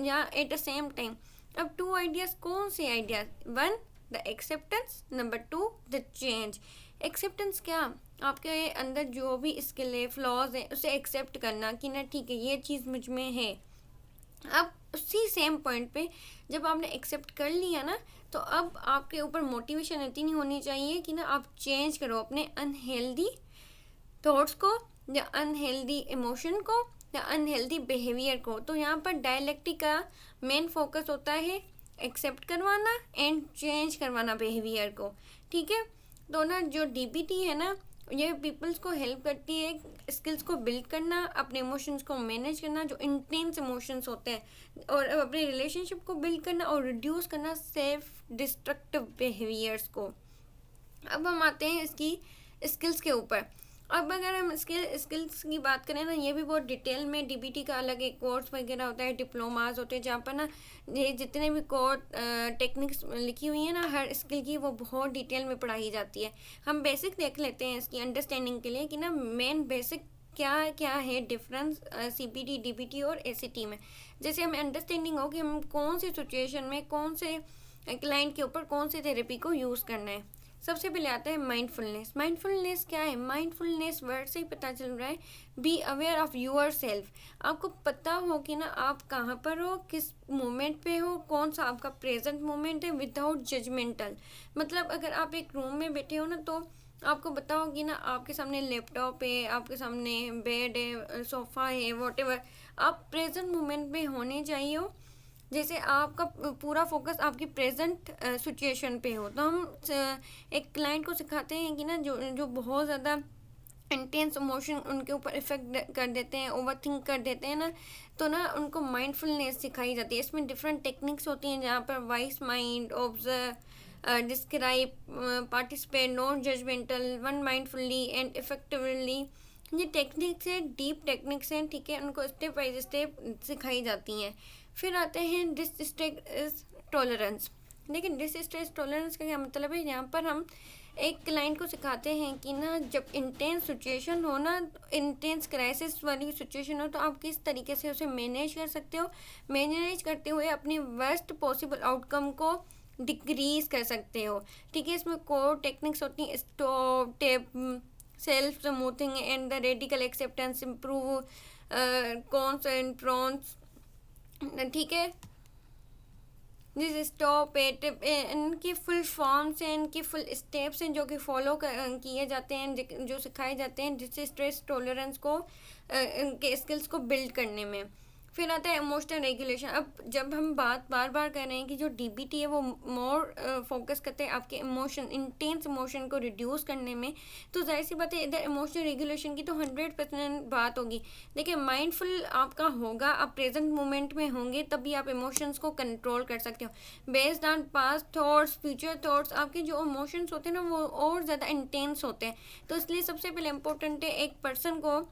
या एट द सेम टाइम। अब टू आइडियाज कौन से ideas? One, the acceptance, number two the change. Acceptance क्या? आपके अंदर जो भी स्किल है, फ्लॉज है, उसे एक्सेप्ट करना कि ना ठीक है ये चीज़ मुझ में है। अब उसी सेम पॉइंट पे जब आपने एक्सेप्ट कर लिया ना, तो अब आपके ऊपर मोटिवेशन इतनी नहीं होनी चाहिए कि ना आप चेंज करो अपने अनहेल्दी थॉट्स को या अनहेल्दी इमोशन को या अनहेल्दी बिहेवियर को। तो यहाँ पर डायलेक्टिक का मेन फोकस होता है एक्सेप्ट करवाना एंड चेंज करवाना बिहेवियर को। ठीक है, तो ना जो डीबीटी है ना, ये पीपल्स को हेल्प करती है स्किल्स को बिल्ड करना, अपने इमोशंस को मैनेज करना, जो इंटेंस इमोशंस होते हैं, और अपने रिलेशनशिप को बिल्ड करना और रिड्यूस करना सेल्फ डिस्ट्रक्टिव बिहेवियर्स को। अब हम आते हैं इसकी स्किल्स के ऊपर। अब अगर हम स्किल्स की बात करें ना, ये भी बहुत डिटेल में, डीबीटी का अलग एक कोर्स वगैरह होता है, डिप्लोमास होते हैं, जहाँ पर ना ये जितने भी कोर्स टेक्निक्स लिखी हुई है ना हर स्किल की, वो बहुत डिटेल में पढ़ाई जाती है। हम बेसिक देख लेते हैं इसकी अंडरस्टैंडिंग के लिए कि ना मेन बेसिक क्या क्या है डिफरेंस सीपीटी, डीबीटी और एसीटी में। जैसे हमें अंडरस्टैंडिंग हो कि हम कौन सी सिचुएशन में कौन से क्लाइंट के ऊपर कौन से थेरेपी को यूज़ करना है। सबसे पहले आता है माइंडफुलनेस। माइंडफुलनेस क्या है? माइंडफुलनेस वर्ड से ही पता चल रहा है, be aware of yourself. आपको पता हो कि ना आप कहाँ पर हो, किस मोमेंट पे हो, कौन सा आपका प्रेजेंट मोमेंट है, विदाउट जजमेंटल। मतलब अगर आप एक रूम में बैठे हो ना, तो आपको पता हो कि ना आपके सामने लैपटॉप है, आपके सामने बेड है, सोफ़ा है, वॉटेवर, आप प्रेजेंट मोमेंट में होने चाहिए हो। जैसे आपका पूरा फोकस आपकी प्रेजेंट सिचुएशन पे हो। तो हम एक क्लाइंट को सिखाते हैं कि ना जो जो बहुत ज़्यादा इंटेंस इमोशन उनके ऊपर इफेक्ट कर देते हैं, ओवर थिंक कर देते हैं ना, तो ना उनको माइंडफुलनेस सिखाई जाती है। इसमें डिफरेंट टेक्निक्स होती हैं, जहाँ पर wise mind, observe, describe, participate, non judgmental, one mindfully and effectively. ये टेक्निक्स है, डीप टेक्निक्स हैं, ठीक है, उनको स्टेप बाय स्टेप सिखाई जाती हैं। फिर आते हैं डिस्ट्रेस टॉलरेंस। लेकिन डिस्ट्रेस टॉलरेंस का क्या मतलब है? यहाँ पर हम एक क्लाइंट को सिखाते हैं कि ना जब इंटेंस सिचुएशन हो ना, इंटेंस क्राइसिस वाली सिचुएशन हो, तो आप किस तरीके से उसे मैनेज कर सकते हो। मैनेज करते हुए अपनी वर्स्ट पॉसिबल आउटकम को डिक्रीज कर सकते हो। ठीक है, इसमें कोर टेक्निक्स होती हैं stop, tape, self smoothing and the radical acceptance, improve, cons and prawns. ठीक है, दिस स्टॉप एट, इनकी फुल फॉर्म्स हैं, इनकी फुल स्टेप्स हैं जो कि फॉलो किए जाते हैं, जो सिखाए जाते हैं जिससे स्ट्रेस टॉलरेंस को इनके स्किल्स को बिल्ड करने में। फिर आता है इमोशनल रेगुलेशन। अब जब हम बात बार बार कर रहे हैं कि जो डीबीटी है वो मोर फोकस करते हैं आपके इमोशन, इंटेंस इमोशन को रिड्यूस करने में, तो जाहिर सी बात है इधर इमोशनल रेगुलेशन की तो 100% बात होगी। देखिए, माइंडफुल आपका होगा, आप प्रेजेंट मोमेंट में होंगे, तभी आप इमोशंस को कंट्रोल कर सकते हो। Based on past thoughts, future thoughts, आपके जो इमोशंस होते हैं ना वो और ज़्यादा इंटेंस होते हैं। तो इसलिए सबसे पहले इम्पोर्टेंट है एक पर्सन को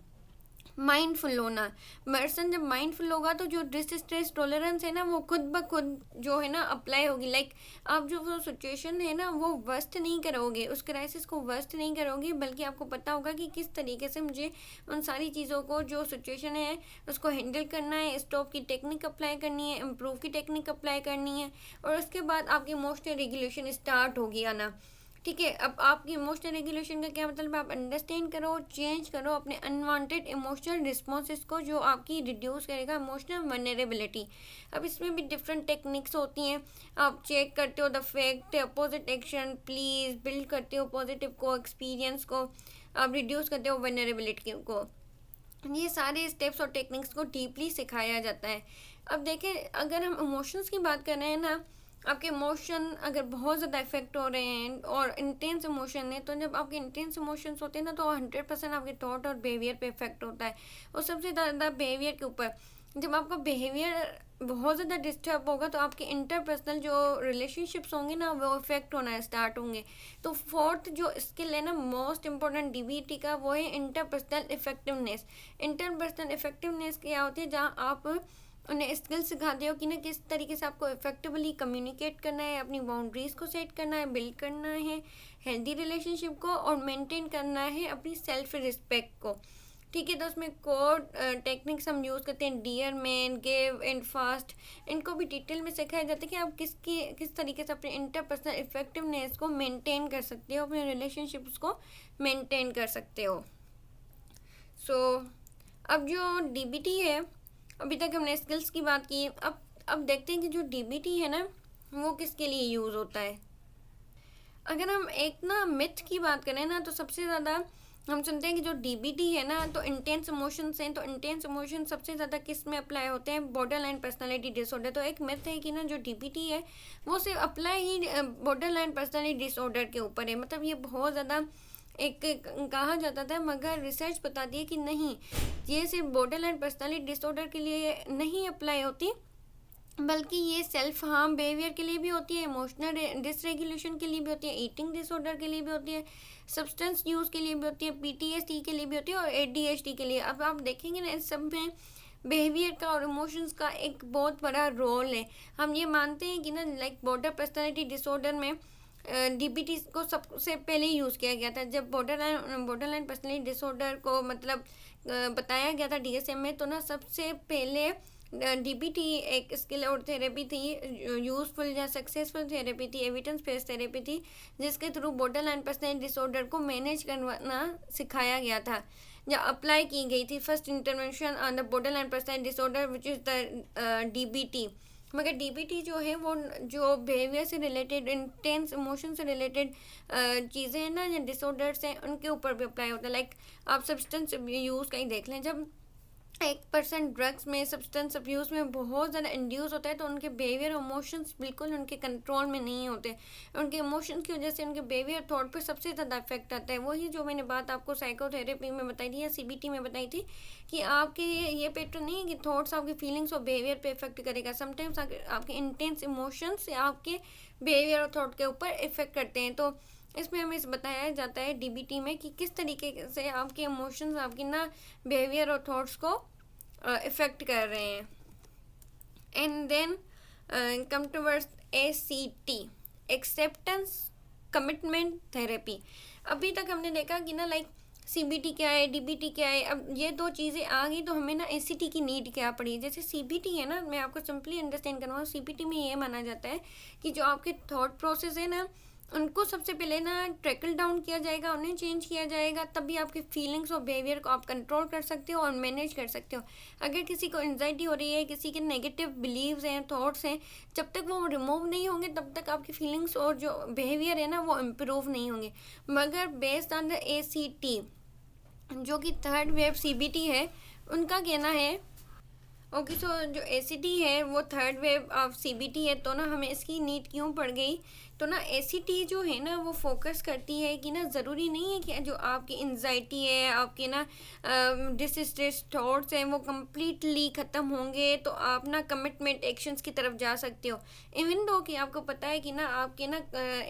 माइंडफुल होना। पर्सन जब माइंडफुल होगा तो जो डिस्ट्रेस टॉलरेंस है ना वो खुद ब खुद जो है ना अप्लाई होगी। लाइक आप जो वो सिचुएशन है ना वो वर्स्ट नहीं करोगे, उस क्राइसिस को वर्स्ट नहीं करोगे, बल्कि आपको पता होगा कि किस तरीके से मुझे उन सारी चीज़ों को, जो सिचुएशन है उसको हैंडल करना है, स्टॉप की टेक्निक अप्लाई करनी है, इम्प्रूव की टेक्निक अप्लाई करनी है, और उसके बाद आपकी इमोशनल रेगुलेशन स्टार्ट होगी आना। ठीक है, अब आपकी इमोशनल रेगुलेशन का क्या मतलब है? आप अंडरस्टैंड करो, चेंज करो अपने अनवांटेड इमोशनल रिस्पॉन्सेस को, जो आपकी रिड्यूस करेगा इमोशनल वनरेबिलिटी। अब इसमें भी डिफरेंट टेक्निक्स होती हैं। आप चेक करते हो the fact, opposite action, please, build करते हो पॉजिटिव को, एक्सपीरियंस को, आप रिड्यूस करते हो वनरेबिलिटी को। ये सारे स्टेप्स और टेक्निक्स को डीपली सिखाया जाता है। अब देखें, अगर हम इमोशंस की बात कर रहे हैं ना, आपके इमोशन अगर बहुत ज़्यादा इफेक्ट हो रहे हैं और इंटेंस इमोशन है, तो जब आपके इंटेंस इमोशंस होते हैं ना, तो 100% आपके थॉट और बिहेवियर पे इफेक्ट होता है, और सबसे ज़्यादा बिहेवियर के ऊपर। जब आपका बिहेवियर बहुत ज़्यादा डिस्टर्ब होगा तो आपके इंटरपर्सनल जो रिलेशनशिप्स होंगे ना वो इफेक्ट होना स्टार्ट होंगे। तो फोर्थ जो स्किल है ना मोस्ट इम्पोर्टेंट डीबीटी का, वो है इंटरपर्सनल इफेक्टिवनेस। इंटरपर्सनल इफेक्टिवनेस क्या होती है, जहाँ आप उन्हें स्किल सिखाते हो कि ना किस तरीके से आपको इफेक्टिवली कम्युनिकेट करना है, अपनी बाउंड्रीज को सेट करना है, बिल्ड करना है हेल्दी रिलेशनशिप को, और मेंटेन करना है अपनी सेल्फ रिस्पेक्ट को। ठीक है, तो उसमें कोड टेक्निक्स हम यूज़ करते हैं, dear man, give and fast. इनको भी डिटेल में सिखाया जाता है कि आप किस तरीके से अपने इंटरपर्सनल इफेक्टिवनेस को मेंटेन कर सकते हो, अपने रिलेशनशिप्स को मेंटेन कर सकते हो। सो अब जो डीबीटी है, अभी तक हमने स्किल्स की बात की, अब देखते हैं कि जो डीबीटी है ना वो किसके लिए यूज़ होता है। अगर हम एक ना मिथ की बात करें ना, तो सबसे ज़्यादा हम सुनते हैं कि जो डीबीटी है ना, तो इंटेंस इमोशंस हैं, तो इंटेंस इमोशन सबसे ज़्यादा किस में अप्लाई होते हैं, बॉर्डर लाइन पर्सनैलिटी डिसऑर्डर। तो एक मिथ है कि ना जो डीबीटी है वो सिर्फ अप्लाई ही बॉर्डर लाइन पर्सनैलिटी डिसऑर्डर के ऊपर है। मतलब ये बहुत ज़्यादा एक कहा जाता था, मगर रिसर्च बताती है कि नहीं, ये सिर्फ बॉर्डर लाइन पर्सनैलिटी डिसऑर्डर के लिए नहीं अप्लाई होती, बल्कि ये सेल्फ हार्म बिहेवियर के लिए भी होती है, इमोशनल डिसरेगुलेशन के लिए भी होती है, ईटिंग डिसऑर्डर के लिए भी होती है, सब्सटेंस यूज़ के लिए भी होती है, पीटीएसडी के लिए भी होती है, और एडीएचडी के लिए। अब आप देखेंगे ना इस सब में बिहेवियर का और इमोशंस का एक बहुत बड़ा रोल है। हम ये मानते हैं कि ना लाइक बॉर्डर पर्सनैलिटी डिसऑर्डर में डीबीटी को सबसे पहले यूज़ किया गया था। जब बॉर्डर लाइन पर्सनैलिटी डिसऑर्डर को मतलब बताया गया था डीएसएम में, तो ना सबसे पहले डीबीटी एक स्किल और थेरेपी थी, यूज़फुल या सक्सेसफुल थेरेपी थी, एविडेंस बेस्ड थेरेपी थी, जिसके through border line personality disorder को मैनेज करवाना सिखाया गया था, या अप्लाई की गई थी first intervention on the border line personality disorder which is the DBT. मगर डीबीटी जो है वो जो बिहेवियर से रिलेटेड, इंटेंस इमोशन से रिलेटेड चीज़ें हैं ना, या डिसऑर्डर्स हैं, उनके ऊपर भी अप्लाई होता है। लाइक आप सब्सटेंस यूज़ का ही देख लें, जब एक पर्सन ड्रग्स में, सब्सटेंस अब्यूज़ में बहुत ज़्यादा इंड्यूस होता है, तो उनके बिहेवियर इमोशंस बिल्कुल उनके कंट्रोल में नहीं होते। उनके इमोशंस की वजह से उनके बिहेवियर थॉट पे सबसे ज़्यादा इफेक्ट आता है। वही जो मैंने बात आपको साइकोथेरेपी में बताई थी या सीबीटी में बताई थी, कि आपके ये पैटर्न नहीं है कि थॉट्स आपकी फीलिंग्स और बिहेवियर पे इफेक्ट करेगा। समटाइम्स आपके इंटेंस इमोशंस या आपके बिहेवियर और थॉट के ऊपर इफेक्ट करते हैं। तो इसमें हमें बताया जाता है डीबीटी में कि किस तरीके से आपके इमोशंस आपकी ना बिहेवियर और थॉट्स को इफेक्ट कर रहे हैं। And then come towards ACT, acceptance commitment therapy. अभी तक हमने देखा कि ना लाइक सीबीटी क्या है, डीबीटी क्या है। अब ये दो चीज़ें आ गई तो हमें ना ACT की नीड क्या पड़ी। जैसे सीबीटी है ना, मैं आपको सिंपली अंडरस्टैंड करवाऊँ, सीबीटी में ये माना जाता है कि जो आपके थॉट प्रोसेस है ना, उनको सबसे पहले ना ट्रैकल डाउन किया जाएगा, उन्हें चेंज किया जाएगा, तभी आपकी फीलिंग्स और बिहेवियर को आप कंट्रोल कर सकते हो और मैनेज कर सकते हो। अगर किसी को एंजाइटी हो रही है, किसी के नेगेटिव बिलीव्स हैं, थॉट्स हैं, जब तक वो रिमूव नहीं होंगे तब तक आपकी फीलिंग्स और जो बिहेवियर है ना वो इम्प्रूव नहीं होंगे। मगर बेस्ड ऑन द ACT, जो कि थर्ड वेव सीबीटी है, उनका कहना है ओके, सो जो ACT है वो थर्ड वेव ऑफ सीबीटी है, तो ना हमें इसकी नीड क्यों पड़ गई। तो ना ACT जो है ना वो फोकस करती है कि ना ज़रूरी नहीं है कि जो आपकी एंजाइटी है, आपके ना डिसस्ट्रेस थॉट्स हैं, वो कम्प्लीटली ख़त्म होंगे तो आप ना कमिटमेंट एक्शंस की तरफ जा सकते हो। इवन दो कि आपको पता है कि ना आपके ना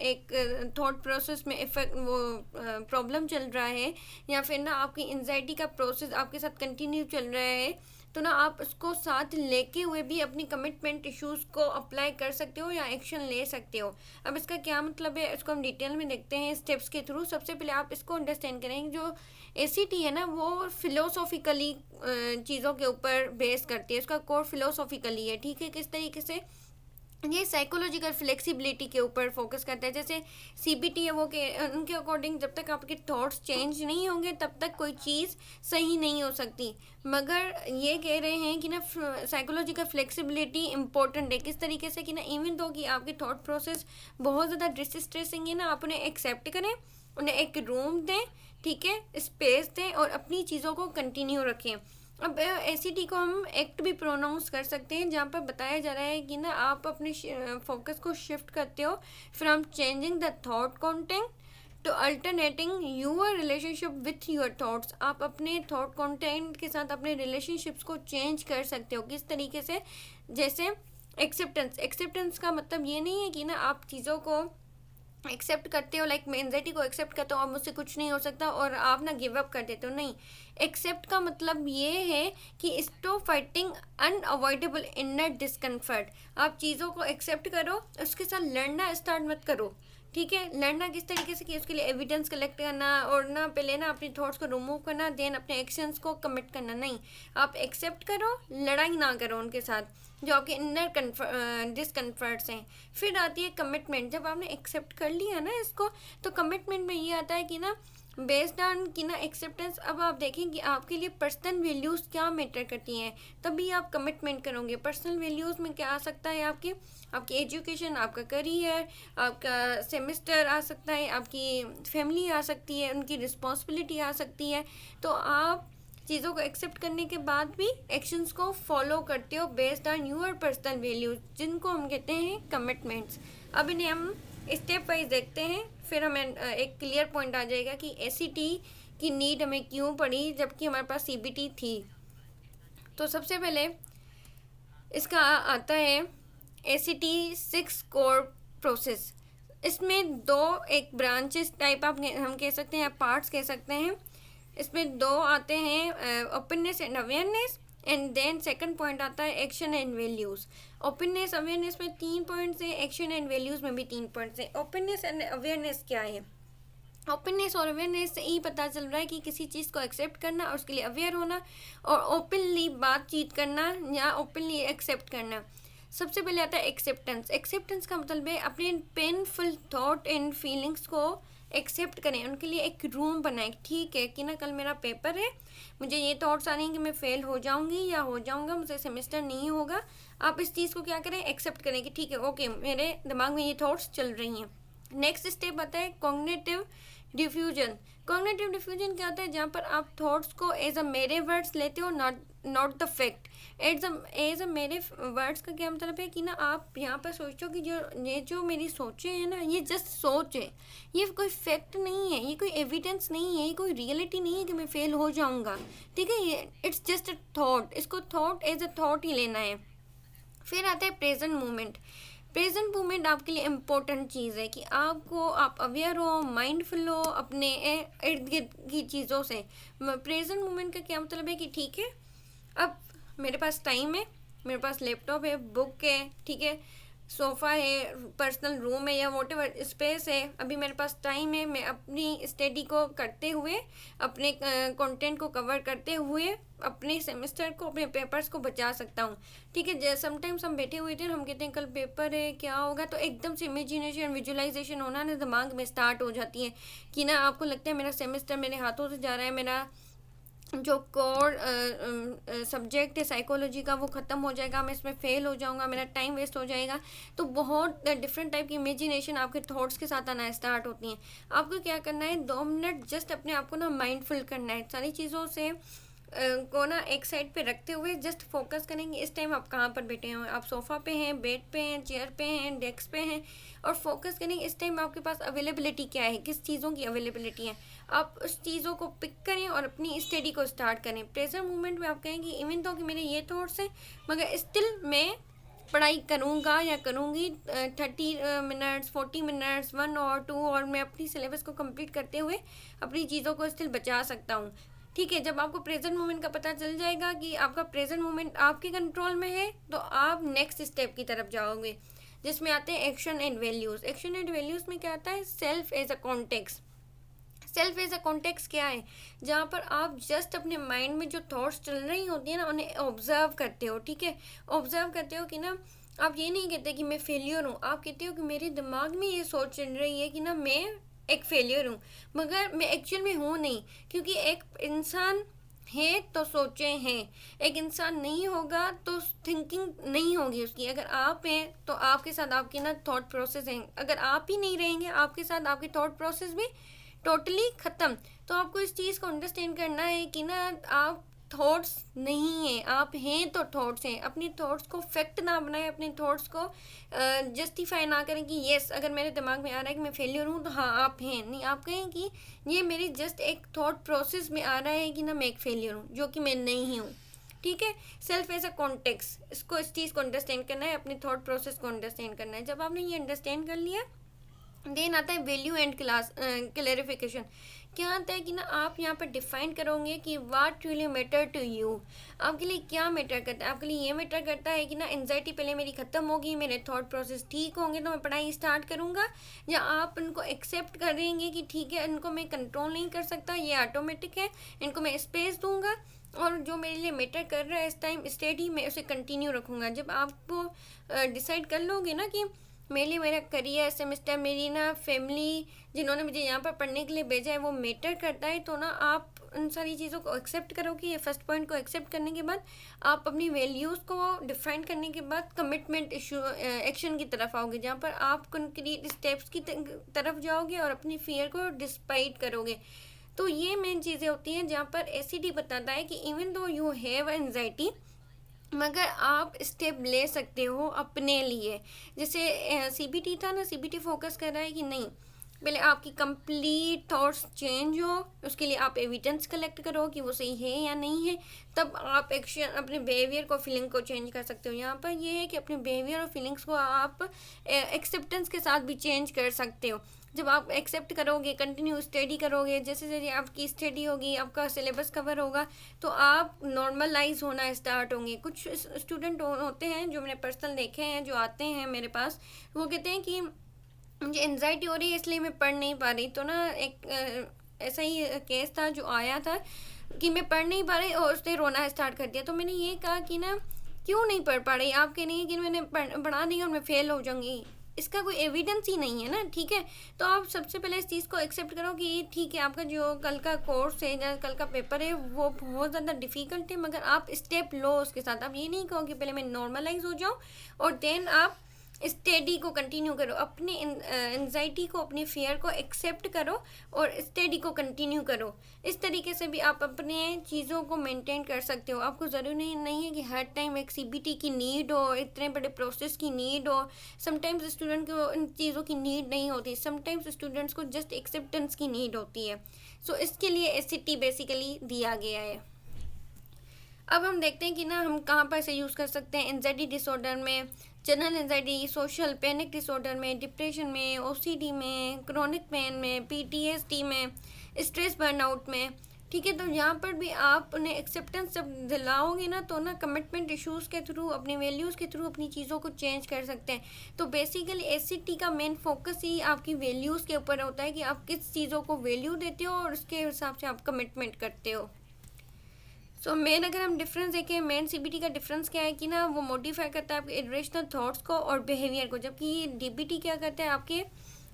एक थॉट प्रोसेस में इफेक्ट वो प्रॉब्लम चल रहा है, या फिर ना आपकी एंजाइटी का प्रोसेस आपके साथ कंटिन्यू चल रहा है, तो ना आप उसको साथ लेके हुए भी अपनी कमिटमेंट इश्यूज़ को अप्लाई कर सकते हो या एक्शन ले सकते हो। अब इसका क्या मतलब है, इसको हम डिटेल में देखते हैं स्टेप्स के थ्रू। सबसे पहले आप इसको अंडरस्टैंड करें, जो ACT है ना वो फिलोसॉफिकली चीज़ों के ऊपर बेस करती है, उसका कोर फिलोसॉफिकली है। ठीक है, किस तरीके से ये साइकोलॉजिकल फ्लेक्सिबिलिटी के ऊपर फोकस करता है। जैसे सीबीटी है वो के उनके अकॉर्डिंग जब तक आपके थॉट्स चेंज नहीं होंगे तब तक कोई चीज़ सही नहीं हो सकती। मगर ये कह रहे हैं कि ना साइकोलॉजिकल फ्लेक्सिबिलिटी इंपॉर्टेंट है, किस तरीके से कि ना इवन दो कि आपके थॉट प्रोसेस बहुत ज़्यादा डिस्ट्रेसिंग है ना, आप उन्हें एक्सेप्ट करें, उन्हें एक रूम दें, ठीक है, स्पेस दें और अपनी चीज़ों को कंटिन्यू रखें। अब ACT को हम एक्ट भी प्रोनाउंस कर सकते हैं, जहाँ पर बताया जा रहा है कि ना आप अपने फोकस को शिफ्ट करते हो from changing the thought content to alternating your relationship with your thoughts, आप अपने थॉट कंटेंट के साथ अपने रिलेशनशिप्स को चेंज कर सकते हो। किस तरीके से? जैसे एक्सेप्टेंस का मतलब ये नहीं है कि ना आप चीज़ों को एक्सेप्ट करते हो, लाइक मैं एंजाइटी को एक्सेप्ट करता हूँ और मुझसे कुछ नहीं हो सकता और आप ना गिव अप कर देते हो, नहीं। एक्सेप्ट का मतलब ये है कि stop fighting unavoidable inner discomfort. आप चीज़ों को एक्सेप्ट करो, उसके साथ लड़ना स्टार्ट मत करो, ठीक है। लड़ना किस तरीके से कि उसके लिए एविडेंस कलेक्ट करना और ना पहले ना अपनी थॉट्स को रिमूव करना, देन अपने एक्शंस को कमिट करना, नहीं। आप एक्सेप्ट करो, लड़ाई ना करो उनके साथ जो आपके इनर डिसकम्फर्ट्स हैं। फिर आती है कमिटमेंट। जब आपने एक्सेप्ट कर लिया ना इसको, तो कमिटमेंट में ये आता है कि ना बेस्ड ऑन कि ना एक्सेप्टेंस, अब आप देखें कि आपके लिए पर्सनल वैल्यूज़ क्या मैटर करती हैं, तभी आप कमिटमेंट करोगे। पर्सनल वैल्यूज़ में क्या आ सकता है? आपकी एजुकेशन, आपका करियर, आपका सेमेस्टर आ सकता है, आपकी फैमिली आ सकती है, उनकी रिस्पॉन्सिबिलिटी आ सकती है। तो आप चीज़ों को एक्सेप्ट करने के बाद भी एक्शंस को फॉलो करते हो based on your personal values, जिनको हम कहते हैं कमिटमेंट्स। अब इन्हें हम स्टेप वाइज देखते हैं, फिर हमें एक क्लियर पॉइंट आ जाएगा कि एसीटी की नीड हमें क्यों पड़ी जबकि हमारे पास सीबीटी थी। तो सबसे पहले इसका आता है एसीटी 6 कोर प्रोसेस। इसमें दो एक ब्रांचेस टाइप आप हम कह सकते हैं या पार्ट्स कह सकते हैं। इसमें दो आते हैं, openness and awareness, and then second point आता है action and values. Openness awareness में 3 पॉइंट्स हैं, एक्शन एंड वैल्यूज़ में भी 3 पॉइंट्स हैं। ओपननेस एंड अवेयरनेस क्या है? ओपननेस और अवेयरनेस से ही पता चल रहा है कि किसी चीज़ को एक्सेप्ट करना और उसके लिए अवेयर होना और ओपनली बातचीत करना या ओपनली एक्सेप्ट करना। सबसे पहले आता है एक्सेप्टेंस। एक्सेप्टेंस का मतलब है अपने पेनफुल थॉट एंड फीलिंग्स को एक्सेप्ट करें, उनके लिए एक रूम बनाएं। ठीक है कि ना कल मेरा पेपर है, मुझे ये थॉट्स आ रही हैं कि मैं फेल हो जाऊंगी या हो जाऊंगा, मुझे सेमेस्टर नहीं होगा। आप इस चीज़ को क्या करें? एक्सेप्ट करें कि ठीक है, ओके, मेरे दिमाग में ये थॉट्स चल रही हैं। नेक्स्ट स्टेप आता है कॉग्निटिव डिफ्यूजन। कॉग्निटिव डिफ्यूजन क्या होता है? जहाँ पर आप थॉट्स को एज अ मेरे वर्ड्स लेते हो, not the fact. As a मेरे वर्ड्स का क्या मतलब है कि ना आप यहाँ पर सोचो कि जो मेरी सोचें हैं ना, ये जस्ट सोच है, ये कोई फैक्ट नहीं है, ये कोई एविडेंस नहीं है, ये कोई रियलिटी नहीं है कि मैं फेल हो जाऊँगा, ठीक है। ये इट्स जस्ट अ थॉट, इसको थॉट एज अ थॉट ही लेना है। फिर आता है प्रेजेंट मोमेंट। प्रेजेंट मोमेंट आपके लिए इम्पोर्टेंट चीज़ है कि आप अवेयर हो, माइंडफुल हो अपने इर्द गिर्द की चीज़ों से। प्रेजेंट मोमेंट का क्या मतलब है कि ठीक है, अब मेरे पास टाइम है, मेरे पास लैपटॉप है, बुक है, ठीक है, सोफ़ा है, पर्सनल रूम है या वॉटेवर स्पेस है, अभी मेरे पास टाइम है, मैं अपनी स्टडी को करते हुए, अपने कंटेंट को कवर करते हुए अपने सेमेस्टर को, अपने पेपर्स को बचा सकता हूँ, ठीक है। समटाइम्स हम बैठे हुए थे, हम कहते हैं कल पेपर है, क्या होगा, तो एकदम से इमेजिनेशन, विजुअलाइजेशन होना ना दिमाग में स्टार्ट हो जाती है कि ना आपको लगता है मेरा सेमेस्टर मेरे हाथों से जा रहा है, मेरा जो कोर सब्जेक्ट है साइकोलॉजी का वो ख़त्म हो जाएगा, मैं इसमें फ़ेल हो जाऊंगा, मेरा टाइम वेस्ट हो जाएगा। तो बहुत डिफरेंट टाइप की इमेजिनेशन आपके थॉट्स के साथ आना स्टार्ट होती हैं। आपको क्या करना है, 2 मिनट जस्ट अपने आप को ना माइंडफुल करना है, सारी चीज़ों से को ना एक साइड पे रखते हुए जस्ट फोकस करेंगे। इस टाइम आप कहाँ पर बैठे हो? आप सोफ़ा पे हैं, बेड पे हैं, चेयर पे हैं, डेस्क पे हैं, और फोकस करेंगे इस टाइम आपके पास अवेलेबिलिटी क्या है, किस चीज़ों की अवेलेबिलिटी है। आप उस चीज़ों को पिक करें और अपनी स्टडी को स्टार्ट करें। प्रेजेंट मोमेंट में आप कहेंगे इवन तो कि मेरे ये थॉट्स हैं, मगर स्टिल मैं पढ़ाई करूँगा या करूँगी 30 मिनट्स, 40 मिनट्स, 1 और 2, और मैं अपनी सिलेबस को कंप्लीट करते हुए अपनी चीज़ों को स्टिल बचा सकता हूँ, ठीक है। जब आपको प्रेजेंट मोमेंट का पता चल जाएगा कि आपका प्रेजेंट मोमेंट आपके कंट्रोल में है, तो आप नेक्स्ट स्टेप की तरफ जाओगे, जिसमें आते हैं action and values. Action and values में क्या आता है? Self as a context. Self as a context क्या है? जहाँ पर आप जस्ट अपने माइंड में जो थॉट्स चल रही होती है ना, उन्हें ऑब्जर्व करते हो, ठीक है। ऑब्जर्व करते हो कि ना आप ये नहीं कहते कि मैं फेलियर हूँ, आप कहते हो कि मेरे दिमाग में ये सोच चल रही है कि ना मैं एक फेलियर हूँ, मगर मैं एक्चुअल में हूँ नहीं। क्योंकि एक इंसान है तो सोचे हैं, एक इंसान नहीं होगा तो थिंकिंग नहीं होगी उसकी। अगर आप हैं तो आपके साथ आपकी ना थॉट प्रोसेस हैं, अगर आप ही नहीं रहेंगे आपके साथ आपकी थॉट प्रोसेस भी टोटली ख़त्म। तो आपको इस चीज़ को अंडरस्टैंड करना है कि ना आप थॉट्स नहीं है, आप हैं तो थॉट्स हैं। अपने थॉट्स को फैक्ट ना बनाएं, अपने थॉट्स को जस्टिफाई ना करें कि येस अगर मेरे दिमाग में आ रहा है कि मैं फेलियर हूँ तो हाँ आप हैं। नहीं, आप कहें कि ये मेरी जस्ट एक थॉट प्रोसेस में आ रहा है कि ना मैं एक फेलियर हूँ, जो कि मैं नहीं हूँ। ठीक है, सेल्फ एज अ कॉन्टेक्स्ट, इसको इस चीज़ को अंडरस्टैंड करना है, अपने थॉट प्रोसेस को अंडरस्टैंड करना है। जब आपने ये अंडरस्टैंड कर लिया, देन आता है वैल्यू एंड क्लास क्लेरिफिकेशन। क्या आता है कि ना आप यहाँ पर डिफाइन करोगे कि what really matter to you, आपके लिए क्या मैटर करता है। आपके लिए ये मैटर करता है कि ना एंजाइटी पहले मेरी ख़त्म होगी, मेरे थॉट प्रोसेस ठीक होंगे तो मैं पढ़ाई स्टार्ट करूँगा, या आप उनको एक्सेप्ट करेंगे कि ठीक है इनको मैं कंट्रोल नहीं कर सकता, ये ऑटोमेटिक है, इनको मैं स्पेस दूंगा और जो मेरे लिए मैटर कर रहा है इस टाइम स्टडी में उसे कंटिन्यू रखूँगा। जब आपको डिसाइड कर लोगे ना कि मेरे लिए मेरा करियर सेमेस्टर, मेरी ना फैमिली जिन्होंने मुझे यहाँ पर पढ़ने के लिए भेजा है वो मैटर करता है, तो ना आप उन सारी चीज़ों को एक्सेप्ट करोगे। ये फर्स्ट पॉइंट को एक्सेप्ट करने के बाद आप अपनी वैल्यूज़ को डिफाइन करने के बाद कमिटमेंट एक्शन की तरफ आओगे, जहाँ पर आप कंक्रीट स्टेप्स की तरफ जाओगे और अपनी फियर को डिस्पाइट करोगे। तो ये मेन चीज़ें होती हैं जहाँ पर एसीडी बताता है कि even though you have anxiety, मगर आप स्टेप ले सकते हो अपने लिए। जैसे सीबीटी था ना, सीबीटी फोकस कर रहा है कि नहीं, पहले आपकी कंप्लीट थॉट्स चेंज हो, उसके लिए आप एविडेंस कलेक्ट करो कि वो सही है या नहीं है, तब आप एक्शन अपने बिहेवियर को, फीलिंग को चेंज कर सकते हो। यहाँ पर ये है कि अपने बिहेवियर और फीलिंग्स को आप एक्सेप्टेंस के साथ भी चेंज कर सकते हो। जब आप एक्सेप्ट करोगे, कंटिन्यू स्टडी करोगे, जैसे जैसे आपकी स्टडी होगी, आपका सिलेबस कवर होगा, तो आप नॉर्मलाइज होना स्टार्ट होंगे। कुछ स्टूडेंट होते हैं जो मैंने पर्सनल देखे हैं, जो आते हैं मेरे पास, वो कहते हैं कि मुझे एनजाइटी हो रही है इसलिए मैं पढ़ नहीं पा रही। तो ना एक ऐसा ही केस था जो आया था कि मैं पढ़ नहीं पा रही और उसने रोना स्टार्ट कर दिया। तो मैंने ये कहा कि ना क्यों नहीं पढ़ पा रही, आप कह रही हैं कि मैंने पढ़ा नहीं और मैं फेल हो जाऊंगी, इसका कोई एविडेंस ही नहीं है ना। ठीक है, तो आप सबसे पहले इस चीज़ को एक्सेप्ट करो कि ठीक है, आपका जो कल का कोर्स है या कल का पेपर है वो बहुत ज़्यादा डिफ़िकल्ट है, मगर आप स्टेप लो उसके साथ। आप ये नहीं कहो कि पहले मैं नॉर्मलाइज हो जाऊँ और देन आप स्टडी को कंटिन्यू करो। अपनी एंजाइटी को, अपनी फियर को एक्सेप्ट करो और स्टडी को कंटिन्यू करो। इस तरीके से भी आप अपने चीज़ों को मेंटेन कर सकते हो। आपको ज़रूरी नहीं है कि हर टाइम एक सीबीटी की नीड हो, इतने बड़े प्रोसेस की नीड हो। समटाइम्स स्टूडेंट को इन चीज़ों की नीड नहीं होती, समटाइम्स स्टूडेंट्स को जस्ट एक्सेप्टेंस की नीड होती है। सो इसके लिए एसीटी बेसिकली दिया गया है। अब हम देखते हैं कि ना हम कहाँ पर इसे यूज़ कर सकते हैं। एंजाइटी डिसऑर्डर में, general anxiety, social panic disorder में, डिप्रेशन में, ओसीडी में, क्रोनिक पेन में, पीटीएसडी में, स्ट्रेस बर्नआउट में। ठीक है, तो यहाँ पर भी आप उन्हें एक्सेप्टेंस जब दिलाओगे ना, तो ना कमिटमेंट इश्यूज़ के थ्रू, अपनी वैल्यूज़ के थ्रू अपनी चीज़ों को चेंज कर सकते हैं। तो बेसिकली एसीटी का मेन फोकस ही आपकी वैल्यूज़ के ऊपर होता है कि आप किस चीज़ों को वैल्यू देते हो और उसके हिसाब से आप कमिटमेंट करते हो। सो मेन अगर हम डिफरेंस देखें, मेन सीबीटी का डिफरेंस क्या है कि ना वो मॉडिफाई करता है आपके इरेशनल थॉट्स को और बिहेवियर को, जबकि डीबीटी क्या करता है, आपके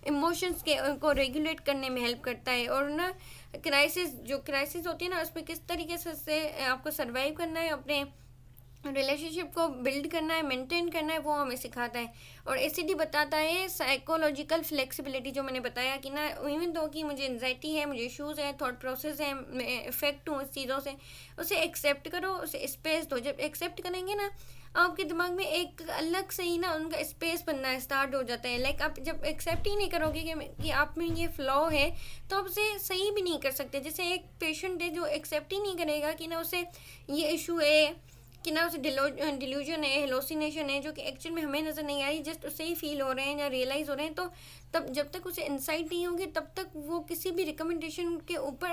इमोशंस के को रेगुलेट करने में हेल्प करता है। और ना क्राइसिस होती है ना, उसमें किस तरीके से आपको सर्वाइव करना है, अपने रिलेशनशिप को बिल्ड करना है, मेंटेन करना है, वो हमें सिखाता है। और एसीडी बताता है साइकोलॉजिकल फ्लेक्सिबिलिटी, जो मैंने बताया कि ना इवन दो कि मुझे एंजाइटी है, मुझे इश्यूज़ है, थॉट प्रोसेस है, मैं इफेक्ट हूँ इस चीज़ों से, उसे एक्सेप्ट करो, उसे स्पेस दो। जब एक्सेप्ट करेंगे ना, आपके दिमाग में एक अलग से ही ना उनका स्पेस बनना स्टार्ट हो जाता है। लाइक आप जब एक्सेप्ट ही नहीं करोगे कि आप में ये फ्लॉ है, तो आप उसे सही भी नहीं कर सकते। जैसे एक पेशेंट है जो एक्सेप्ट ही नहीं करेगा कि ना उसे ये इशू है, कि ना उसे डिल्यूजन है, हेलोसिनेशन है, जो कि एक्चुअल में हमें नज़र नहीं आ रही, जस्ट उससे ही फील हो रहे हैं या रियलाइज़ हो रहे हैं। तो तब जब तक उसे इंसाइट नहीं होगी तब तक वो किसी भी रिकमेंडेशन के ऊपर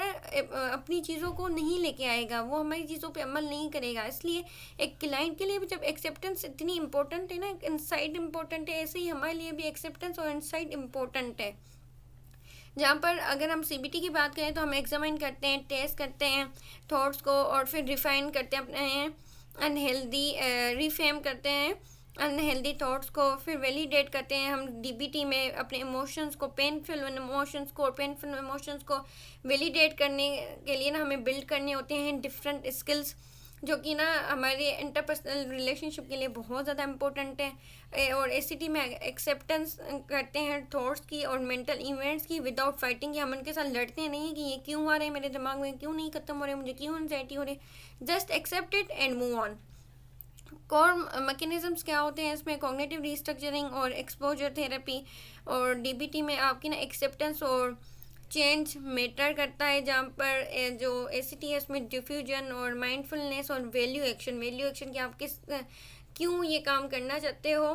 अपनी चीज़ों को नहीं लेके आएगा, वो हमारी चीज़ों पे अमल नहीं करेगा। इसलिए एक क्लाइंट के लिए भी जब एक्सेप्टेंस इतनी इंपॉर्टेंट है ना, इंसाइट इंपॉर्टेंट है, ऐसे ही हमारे लिए भी एक्सेप्टेंस और इंसाइट इंपॉर्टेंट है। जहाँ पर अगर हम सीबीटी की बात करें तो हम एग्जामिन करते हैं, टेस्ट करते हैं थॉट्स को और फिर रिफाइन करते हैं अपने अनहेल्दी, रिफ्रेम करते हैं अनहेल्दी थॉट्स को, फिर वैलिडेट करते हैं हम डीबीटी में अपने इमोशंस को, पेनफुल इमोशंस को वैलिडेट करने के लिए ना हमें बिल्ड करने होते हैं डिफरेंट स्किल्स। जो कि ना हमारे इंटरपर्सनल रिलेशनशिप के लिए बहुत ज़्यादा इम्पोर्टेंट है। और एसीटी में एक्सेप्टेंस करते हैं थॉट्स की और मेंटल इवेंट्स की विदाउट फाइटिंग, कि हम उनके साथ लड़ते नहीं कि ये क्यों आ रहे हैं मेरे दिमाग में, क्यों नहीं ख़त्म हो रहे, मुझे क्यों एंजाइटी हो रही, just accept it and move on. Core mechanisms क्या होते हैं इसमें? कॉग्निटिव रिस्ट्रक्चरिंग और एक्सपोजर थेरेपी। और डीबीटी में आपकी ना एक्सेप्टेंस और चेंज मैटर करता है, जहाँ पर जो एसीटी है उसमें डिफ्यूजन और माइंडफुलनेस और वैल्यू एक्शन कि आप क्यों ये काम करना चाहते हो,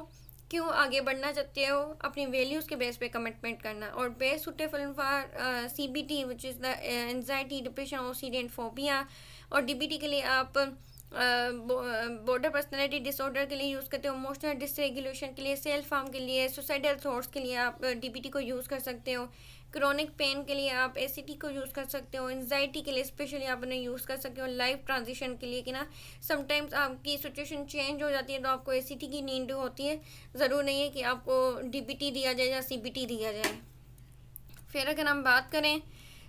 क्यों आगे बढ़ना चाहते हो, अपनी वैल्यूज़ के बेस पे कमिटमेंट करना। और best suitable for CBT which is the anxiety, depression, OCD and phobia. और डीबीटी के लिए आप बॉर्डर पर्सनैलिटी डिसऑर्डर के लिए यूज़ करते हो, इमोशनल डिसरेगुलेशन के लिए, सेल्फ हार्म के लिए, सुसाइडल थॉट्स के लिए आप डीबीटी को यूज़ कर सकते हो, क्रोनिक पेन के लिए आप एसीटी को यूज़ कर सकते हो, एंजाइटी के लिए स्पेशली आप उन्हें यूज़ कर सकते हो, लाइफ ट्रांजिशन के लिए कि ना समटाइम्स आपकी सिचुएशन चेंज हो जाती है तो आपको एसीटी की नीड होती है, ज़रूर नहीं है कि आपको डीबीटी दिया जाए या सीबीटी दिया जाए। फिर अगर हम बात करें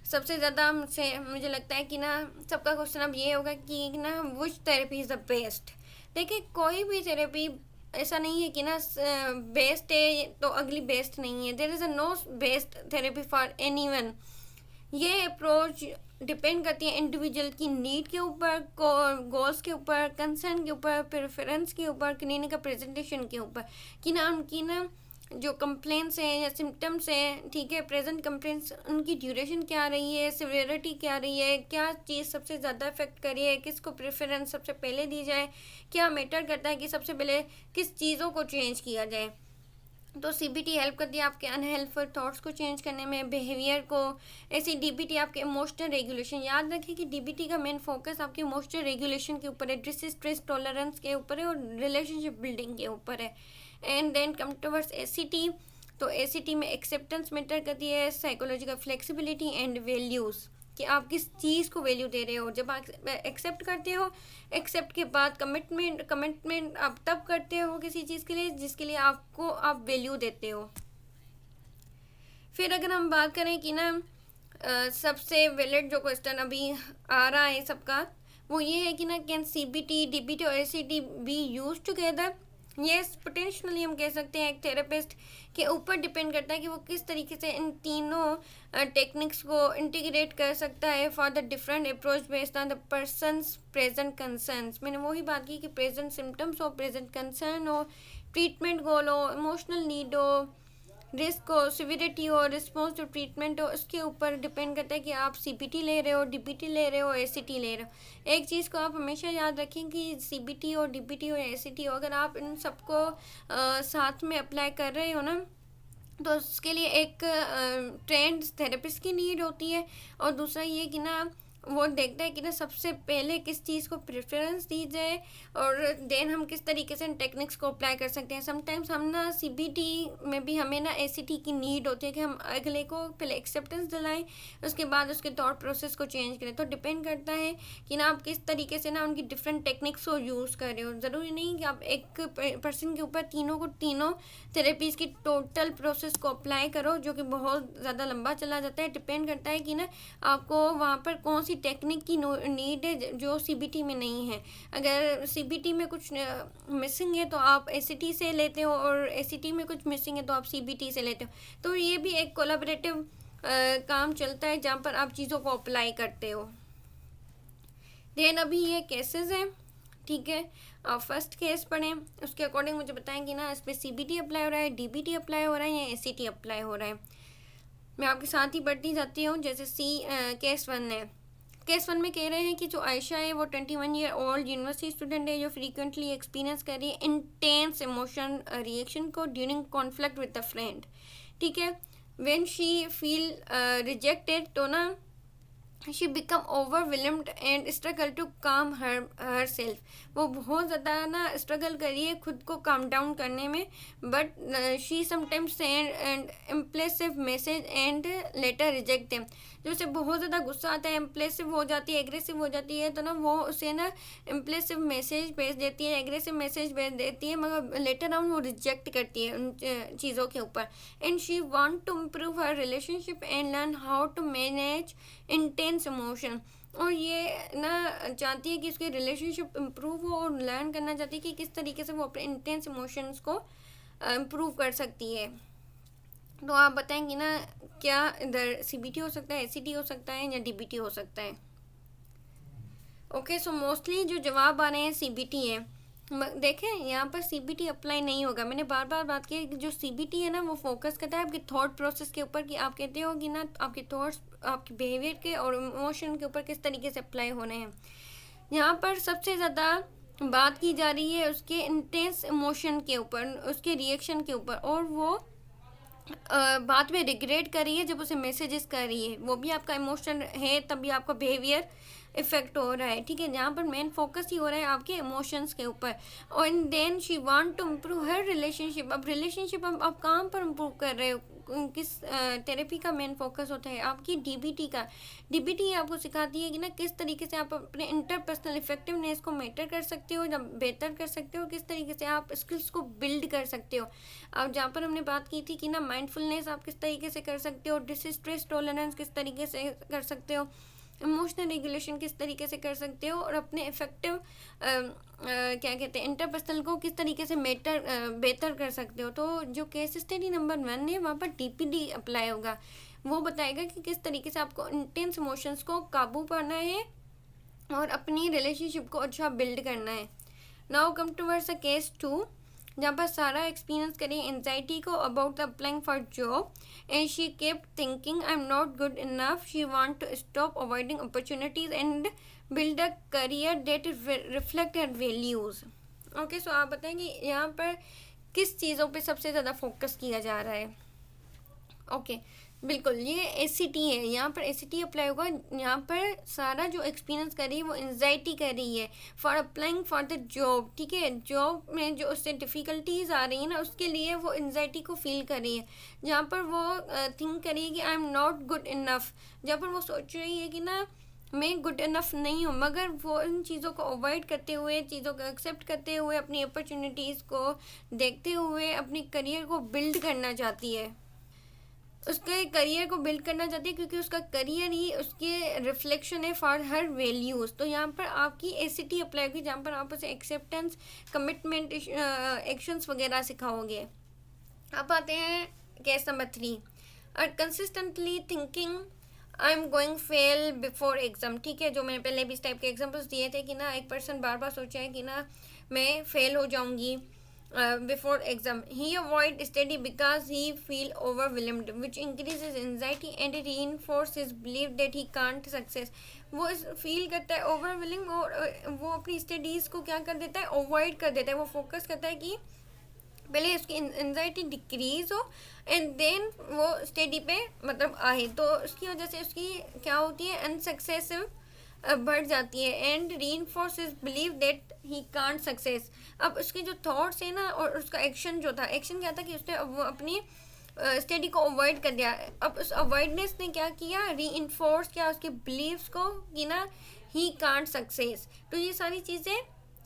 सबसे ज़्यादा मुझे लगता है कि ना सबका क्वेश्चन अब ये होगा कि ना विच थेरेपी इज़ द बेस्ट। देखिए कोई भी थेरेपी ऐसा नहीं है कि ना बेस्ट है तो अगली बेस्ट नहीं है, there is a no best therapy for anyone. ये अप्रोच डिपेंड करती है इंडिविजुअल की नीड के ऊपर, गोल्स के ऊपर, कंसर्न के ऊपर, प्रेफरेंस के ऊपर, क्लिनिकल प्रेजेंटेशन के ऊपर कि ना उनकी ना जो कंप्लेंट्स हैं या सिम्टम्स हैं, ठीक है, प्रेजेंट कंप्लेंट्स उनकी ड्यूरेशन क्या रही है, सिवियरिटी क्या रही है, क्या चीज़ सबसे ज़्यादा इफेक्ट करी है, किसको प्रेफरेंस सबसे पहले दी जाए, क्या मैटर करता है कि सबसे पहले किस चीज़ों को चेंज किया जाए। तो सीबीटी हेल्प करती है आपके अनहेल्पफुल थॉट्स को चेंज करने में, बिहेवियर को। ऐसी डीबीटी आपके इमोशनल रेगुलेशन, याद रखें कि डीबीटी का मेन फोकस आपके इमोशनल रेगुलेशन के ऊपर है, स्ट्रेस टॉलरेंस के ऊपर है और रिलेशनशिप बिल्डिंग के ऊपर है। And then come towards ACT, तो एसीटी में एक्सेप्टेंस मैटर करती है, साइकोलॉजिकल फ्लेक्सिबिलिटी एंड वैल्यूज़ कि आप किस चीज़ को वैल्यू दे रहे हो। जब आप एक्सेप्ट करते हो, एक्सेप्ट के बाद कमिटमेंट आप तब करते हो किसी चीज़ के लिए जिसके लिए आप वैल्यू देते हो। फिर अगर हम बात करें कि ना सबसे वैलिड जो क्वेश्चन अभी आ रहा है सबका, वो ये है कि ना कैन सीबीटी, डीबीटी और ACT B use together. Yes, potentially हम कह सकते हैं। एक थेरेपिस्ट के ऊपर डिपेंड करता है कि वो किस तरीके से इन तीनों टेक्निक्स को इंटीग्रेट कर सकता है for the different approach based on the persons present concerns. मैंने वही बात की कि प्रेजेंट सिम्टम्स हो, प्रेजेंट कंसर्न हो, ट्रीटमेंट गोल हो, इमोशनल नीड हो, रिस्क हो, सिविरिटी हो, रिस्पॉन्स टू ट्रीटमेंट हो, उसके ऊपर डिपेंड करता है कि आप सीबीटी ले रहे हो, डीबीटी ले रहे हो, एसीटी ले रहे हो। एक चीज़ को आप हमेशा याद रखें कि सीबीटी हो, डीबीटी हो या एसीटी हो, अगर आप इन सबको साथ में अप्लाई कर रहे हो ना, तो उसके लिए एक ट्रेंड थेरेपिस्ट की नीड होती है। और दूसरा ये कि ना वो देखता है कि ना सबसे पहले किस चीज़ को प्रेफरेंस दी जाए और देन हम किस तरीके से इन टेक्निक्स को अप्लाई कर सकते हैं। समटाइम्स हम ना सीबीटी में भी हमें ना एसीटी की नीड होती है कि हम अगले को पहले एक्सेप्टेंस दिलाएं, उसके बाद उसके थॉट प्रोसेस को चेंज करें। तो डिपेंड करता है कि ना आप किस तरीके से ना उनकी डिफरेंट टेक्निक्स को यूज़ कर रहे हो। ज़रूरी नहीं कि आप एक पर्सन के ऊपर तीनों थेरेपीज़ की टोटल प्रोसेस को अप्लाई करो, जो कि बहुत ज़्यादा लंबा चला जाता है। डिपेंड करता है कि ना आपको वहाँ पर कौन सी टेक्निक की नीड है जो सीबीटी में नहीं है। अगर सीबीटी में कुछ मिसिंग है तो आप एसीटी से लेते हो, और एसीटी में कुछ मिसिंग है तो आप सीबीटी से लेते हो। तो ये भी एक कोलैबोरेटिव काम चलता है जहाँ पर आप चीज़ों को अप्लाई करते हो। देन अभी ये केसेस हैं, ठीक है, आप फर्स्ट केस पढ़ें, उसके अकॉर्डिंग मुझे बताएं कि ना इस पर सीबीटी अप्लाई हो रहा है, डीबीटी अप्लाई हो रहा है या एसीटी अप्लाई हो रहा है। मैं आपके साथ ही बढ़ती जाती हूँ। जैसे केस 1 है। केस 1 में कह रहे हैं कि जो आयशा है वो 21 ईयर ओल्ड यूनिवर्सिटी स्टूडेंट है जो फ्रीक्वेंटली एक्सपीरियंस कर रही है इंटेंस इमोशन रिएक्शन को during conflict with the friend, ठीक है। व्हेन शी फील रिजेक्टेड तो ना she become overwhelmed and struggle to calm her self. वो बहुत ज़्यादा ना स्ट्रगल करी है खुद को काम डाउन करने में, but she sometimes send and impressive message and later reject them. जो उसे बहुत ज़्यादा गुस्सा आता है, इम्प्रेसिव हो जाती है, एग्रेसिव हो जाती है, तो ना वो उसे ना इम्प्रेसिव मैसेज भेज देती है, एग्रेसिव मैसेज भेज देती है, मगर लेटर ऑन वो रिजेक्ट करती है उन चीज़ों के ऊपर। And she want to improve her relationship and learn how to manage intense emotion. और ये ना चाहती है कि उसकी रिलेशनशिप इम्प्रूव हो और लर्न करना चाहती है कि किस तरीके से वो अपने इंटेंस इमोशंस को इम्प्रूव कर सकती है। तो आप बताएंगी ना क्या इधर सीबीटी हो सकता है, एसीटी हो सकता है या डीबीटी हो सकता है? ओके, सो मोस्टली जो जवाब आ रहे हैं सीबीटी है। देखें यहाँ पर सीबीटी अप्लाई नहीं होगा। मैंने बार बार बात की है कि जो सीबीटी है ना वो फोकस करता है आपके थॉट प्रोसेस के ऊपर, कि आप कहते हो कि ना आपके थॉट्स आपके बिहेवियर के और इमोशन के ऊपर किस तरीके से अप्लाई होने हैं। यहाँ पर सबसे ज़्यादा बात की जा रही है उसके इंटेंस इमोशन के ऊपर, उसके रिएक्शन के ऊपर, और वो बाद में रिग्रेट कर रही है जब उसे मैसेजेस कर रही है। वो भी आपका इमोशन है, तभी आपका बिहेवियर इफेक्ट हो रहा है, ठीक है। जहाँ पर मेन फोकस ही हो रहा है आपके इमोशंस के ऊपर। और and then she want to improve her relationship. अब रिलेशनशिप आप कहाँ पर इम्प्रूव कर रहे हो, किस थेरेपी का मेन फोकस होता है आपकी डीबीटी का। डीबीटी आपको सिखाती है कि ना किस तरीके से आप अपने इंटरपर्सनल इफेक्टिवनेस को मेटर कर सकते हो, जब बेहतर कर सकते हो, किस तरीके से आप स्किल्स को बिल्ड कर सकते हो। अब जहाँ पर हमने बात की थी कि ना माइंडफुलनेस आप किस तरीके से कर सकते हो, डिस्ट्रेस टॉलरेंस किस तरीके से कर सकते हो, इमोशनल रेगुलेशन किस तरीके से कर सकते हो, और अपने इफेक्टिव क्या कहते हैं इंटरपर्सनल को किस तरीके से बेहतर कर सकते हो। तो जो केस स्टडी नंबर 1 है वहाँ पर डीपीडी अप्लाई होगा। वो बताएगा कि किस तरीके से आपको इंटेंस इमोशंस को काबू पाना है और अपनी रिलेशनशिप को अच्छा बिल्ड करना है। Now come towards a case 2, जहाँ पर सारा एक्सपीरियंस करें एंजाइटी को about applying for job, and she kept thinking I am not good enough, she want to stop avoiding opportunities and build a career that reflect her values. Okay, so आप बताएंगे यहाँ पर किस चीज़ों पे सबसे ज़्यादा फोकस किया जा रहा है। ओके, बिल्कुल ये एसीटी है, यहाँ पर एसीटी अप्लाई होगा। यहाँ पर सारा जो एक्सपीरियंस कर रही है वो एंजाइटी कर रही है for applying for the job, ठीक है। जॉब में जो उससे डिफ़िकल्टीज आ रही है ना उसके लिए वो एंजाइटी को फील कर रही है। जहाँ पर वो थिंक कर रही है कि आई एम नॉट गुड इनफ, जहाँ पर वो सोच रही है कि ना मैं गुड इनफ नहीं हूँ, मगर वो इन चीज़ों को अवॉइड करते हुए, चीज़ों को एक्सेप्ट करते हुए, अपनी अपॉर्चुनिटीज़ को देखते हुए अपनी करियर को बिल्ड करना चाहती है, उसके करियर को बिल्ड करना चाहती है, क्योंकि उसका करियर ही उसके रिफ्लेक्शन है फॉर हर वैल्यूज़। तो यहाँ पर आपकी एसीटी अप्लाई होगी, जहाँ पर आप उसे एक्सेप्टेंस, कमिटमेंट, एक्शंस वगैरह सिखाओगे। अब आते हैं case number 3, consistently thinking I am going fail before exam, ठीक है। जो मैंने पहले भी इस टाइप के एग्जाम्पल्स दिए थे कि ना एक पर्सन बार बार सोचा है कि ना मैं फेल हो जाऊंगी before exam. He avoid study because he feel overwhelmed, which increases anxiety and reinforces his belief that he can't success. वो फील करता है ओवरवेलिंग, और वो अपनी स्टडीज़ को क्या कर देता है, अवॉइड कर देता है। वो फोकस करता है कि पहले उसकी एनजाइटी डिक्रीज हो एंड देन वो स्टडी पे मतलब आए। तो उसकी वजह से उसकी क्या होती है, अनसक्सेसिव बढ़ जाती है and reinforce his believe that he can't success. अब उसके जो थॉट्स है ना और उसका एक्शन जो था, एक्शन क्या था कि उसने वो अपनी स्टडी को अवॉइड कर दिया। अब उस अवॉइडनेस ने क्या किया, रीइंफोर्स किया उसके बिलीव्स को कि ना ही कांट सक्सेस। तो ये सारी चीज़ें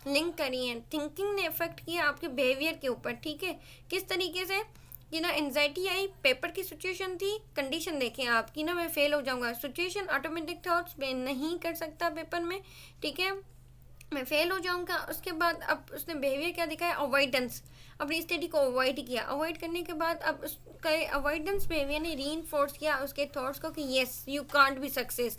लिंक करी हैं। थिंकिंग ने इफेक्ट किया आपके बिहेवियर के ऊपर, ठीक है। किस तरीके से कि ना एंजाइटी आई, पेपर की सिचुएशन थी, कंडीशन देखें आप कि ना मैं फेल हो जाऊंगा, सिचुएशन ऑटोमेटिक थॉट्स मैं नहीं कर सकता पेपर में, ठीक है, मैं फेल हो जाऊंगा। उसके बाद अब उसने बिहेवियर क्या दिखाया, अवॉइडेंस, अपनी स्टडी को अवॉइड किया। अवॉइड करने के बाद अब उसका अवॉइडेंस बिहेवियर ने रीइंफोर्स किया उसके थॉट्स को कि yes you can't be success.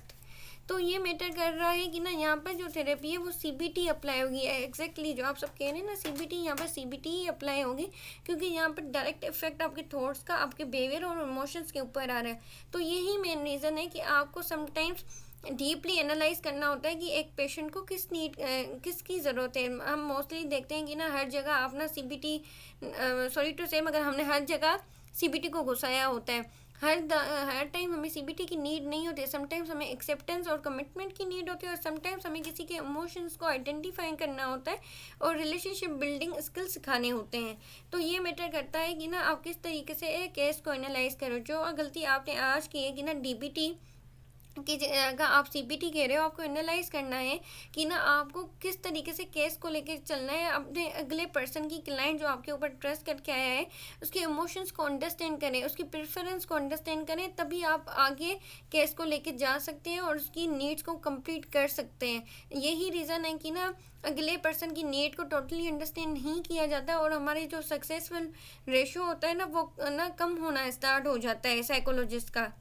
तो ये मैटर कर रहा है कि ना यहाँ पर जो थेरेपी है वो सीबीटी अप्लाई होगी। एग्जैक्टली जो आप सब कह रहे हैं ना सीबीटी, यहाँ पर सीबीटी ही अप्लाई होगी, क्योंकि यहाँ पर डायरेक्ट इफेक्ट आपके थॉट्स का आपके बिहेवियर और इमोशंस के ऊपर आ रहा है। तो यही मेन रीज़न है कि आपको समटाइम्स डीपली एनालाइज करना होता है कि एक पेशेंट को किसकी ज़रूरत है। हम मोस्टली देखते हैं कि ना हर जगह आप ना सीबीटी, सॉरी टू से, मगर हमने हर जगह सीबीटी को घुसाया होता है। हर टाइम हमें सीबीटी की नीड नहीं होती है। समटाइम्स हमें एक्सेप्टेंस और कमिटमेंट की नीड होती है, और समटाइम्स हमें किसी के इमोशंस को आइडेंटिफाई करना होता है और रिलेशनशिप बिल्डिंग स्किल सिखाने होते हैं। तो ये मैटर करता है कि ना आप किस तरीके से केस को एनालाइज करो। जो गलती आपने आज की है कि ना डीबीटी कि अगर आप सीपीटी कह रहे हो, आपको एनालाइज करना है कि ना आपको किस तरीके से केस को लेकर चलना है। अपने अगले पर्सन की, क्लाइंट जो आपके ऊपर ट्रस्ट करके आया है, उसके इमोशंस को अंडरस्टैंड करें, उसकी प्रेफरेंस को अंडरस्टैंड करें, तभी आप आगे केस को लेकर जा सकते हैं और उसकी नीड्स को कंप्लीट कर सकते हैं। यही रीज़न है कि ना अगले पर्सन की नीड को टोटली अंडरस्टैंड नहीं किया जाता और हमारे जो सक्सेसफुल रेशो होता है ना, वो ना कम होना स्टार्ट हो जाता है साइकोलॉजिस्ट का।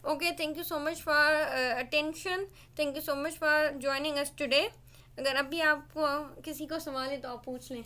Okay, thank you so much for attention, thank you so much for joining us today. अगर अभी आपको किसी को सवाल है तो आप पूछ लें।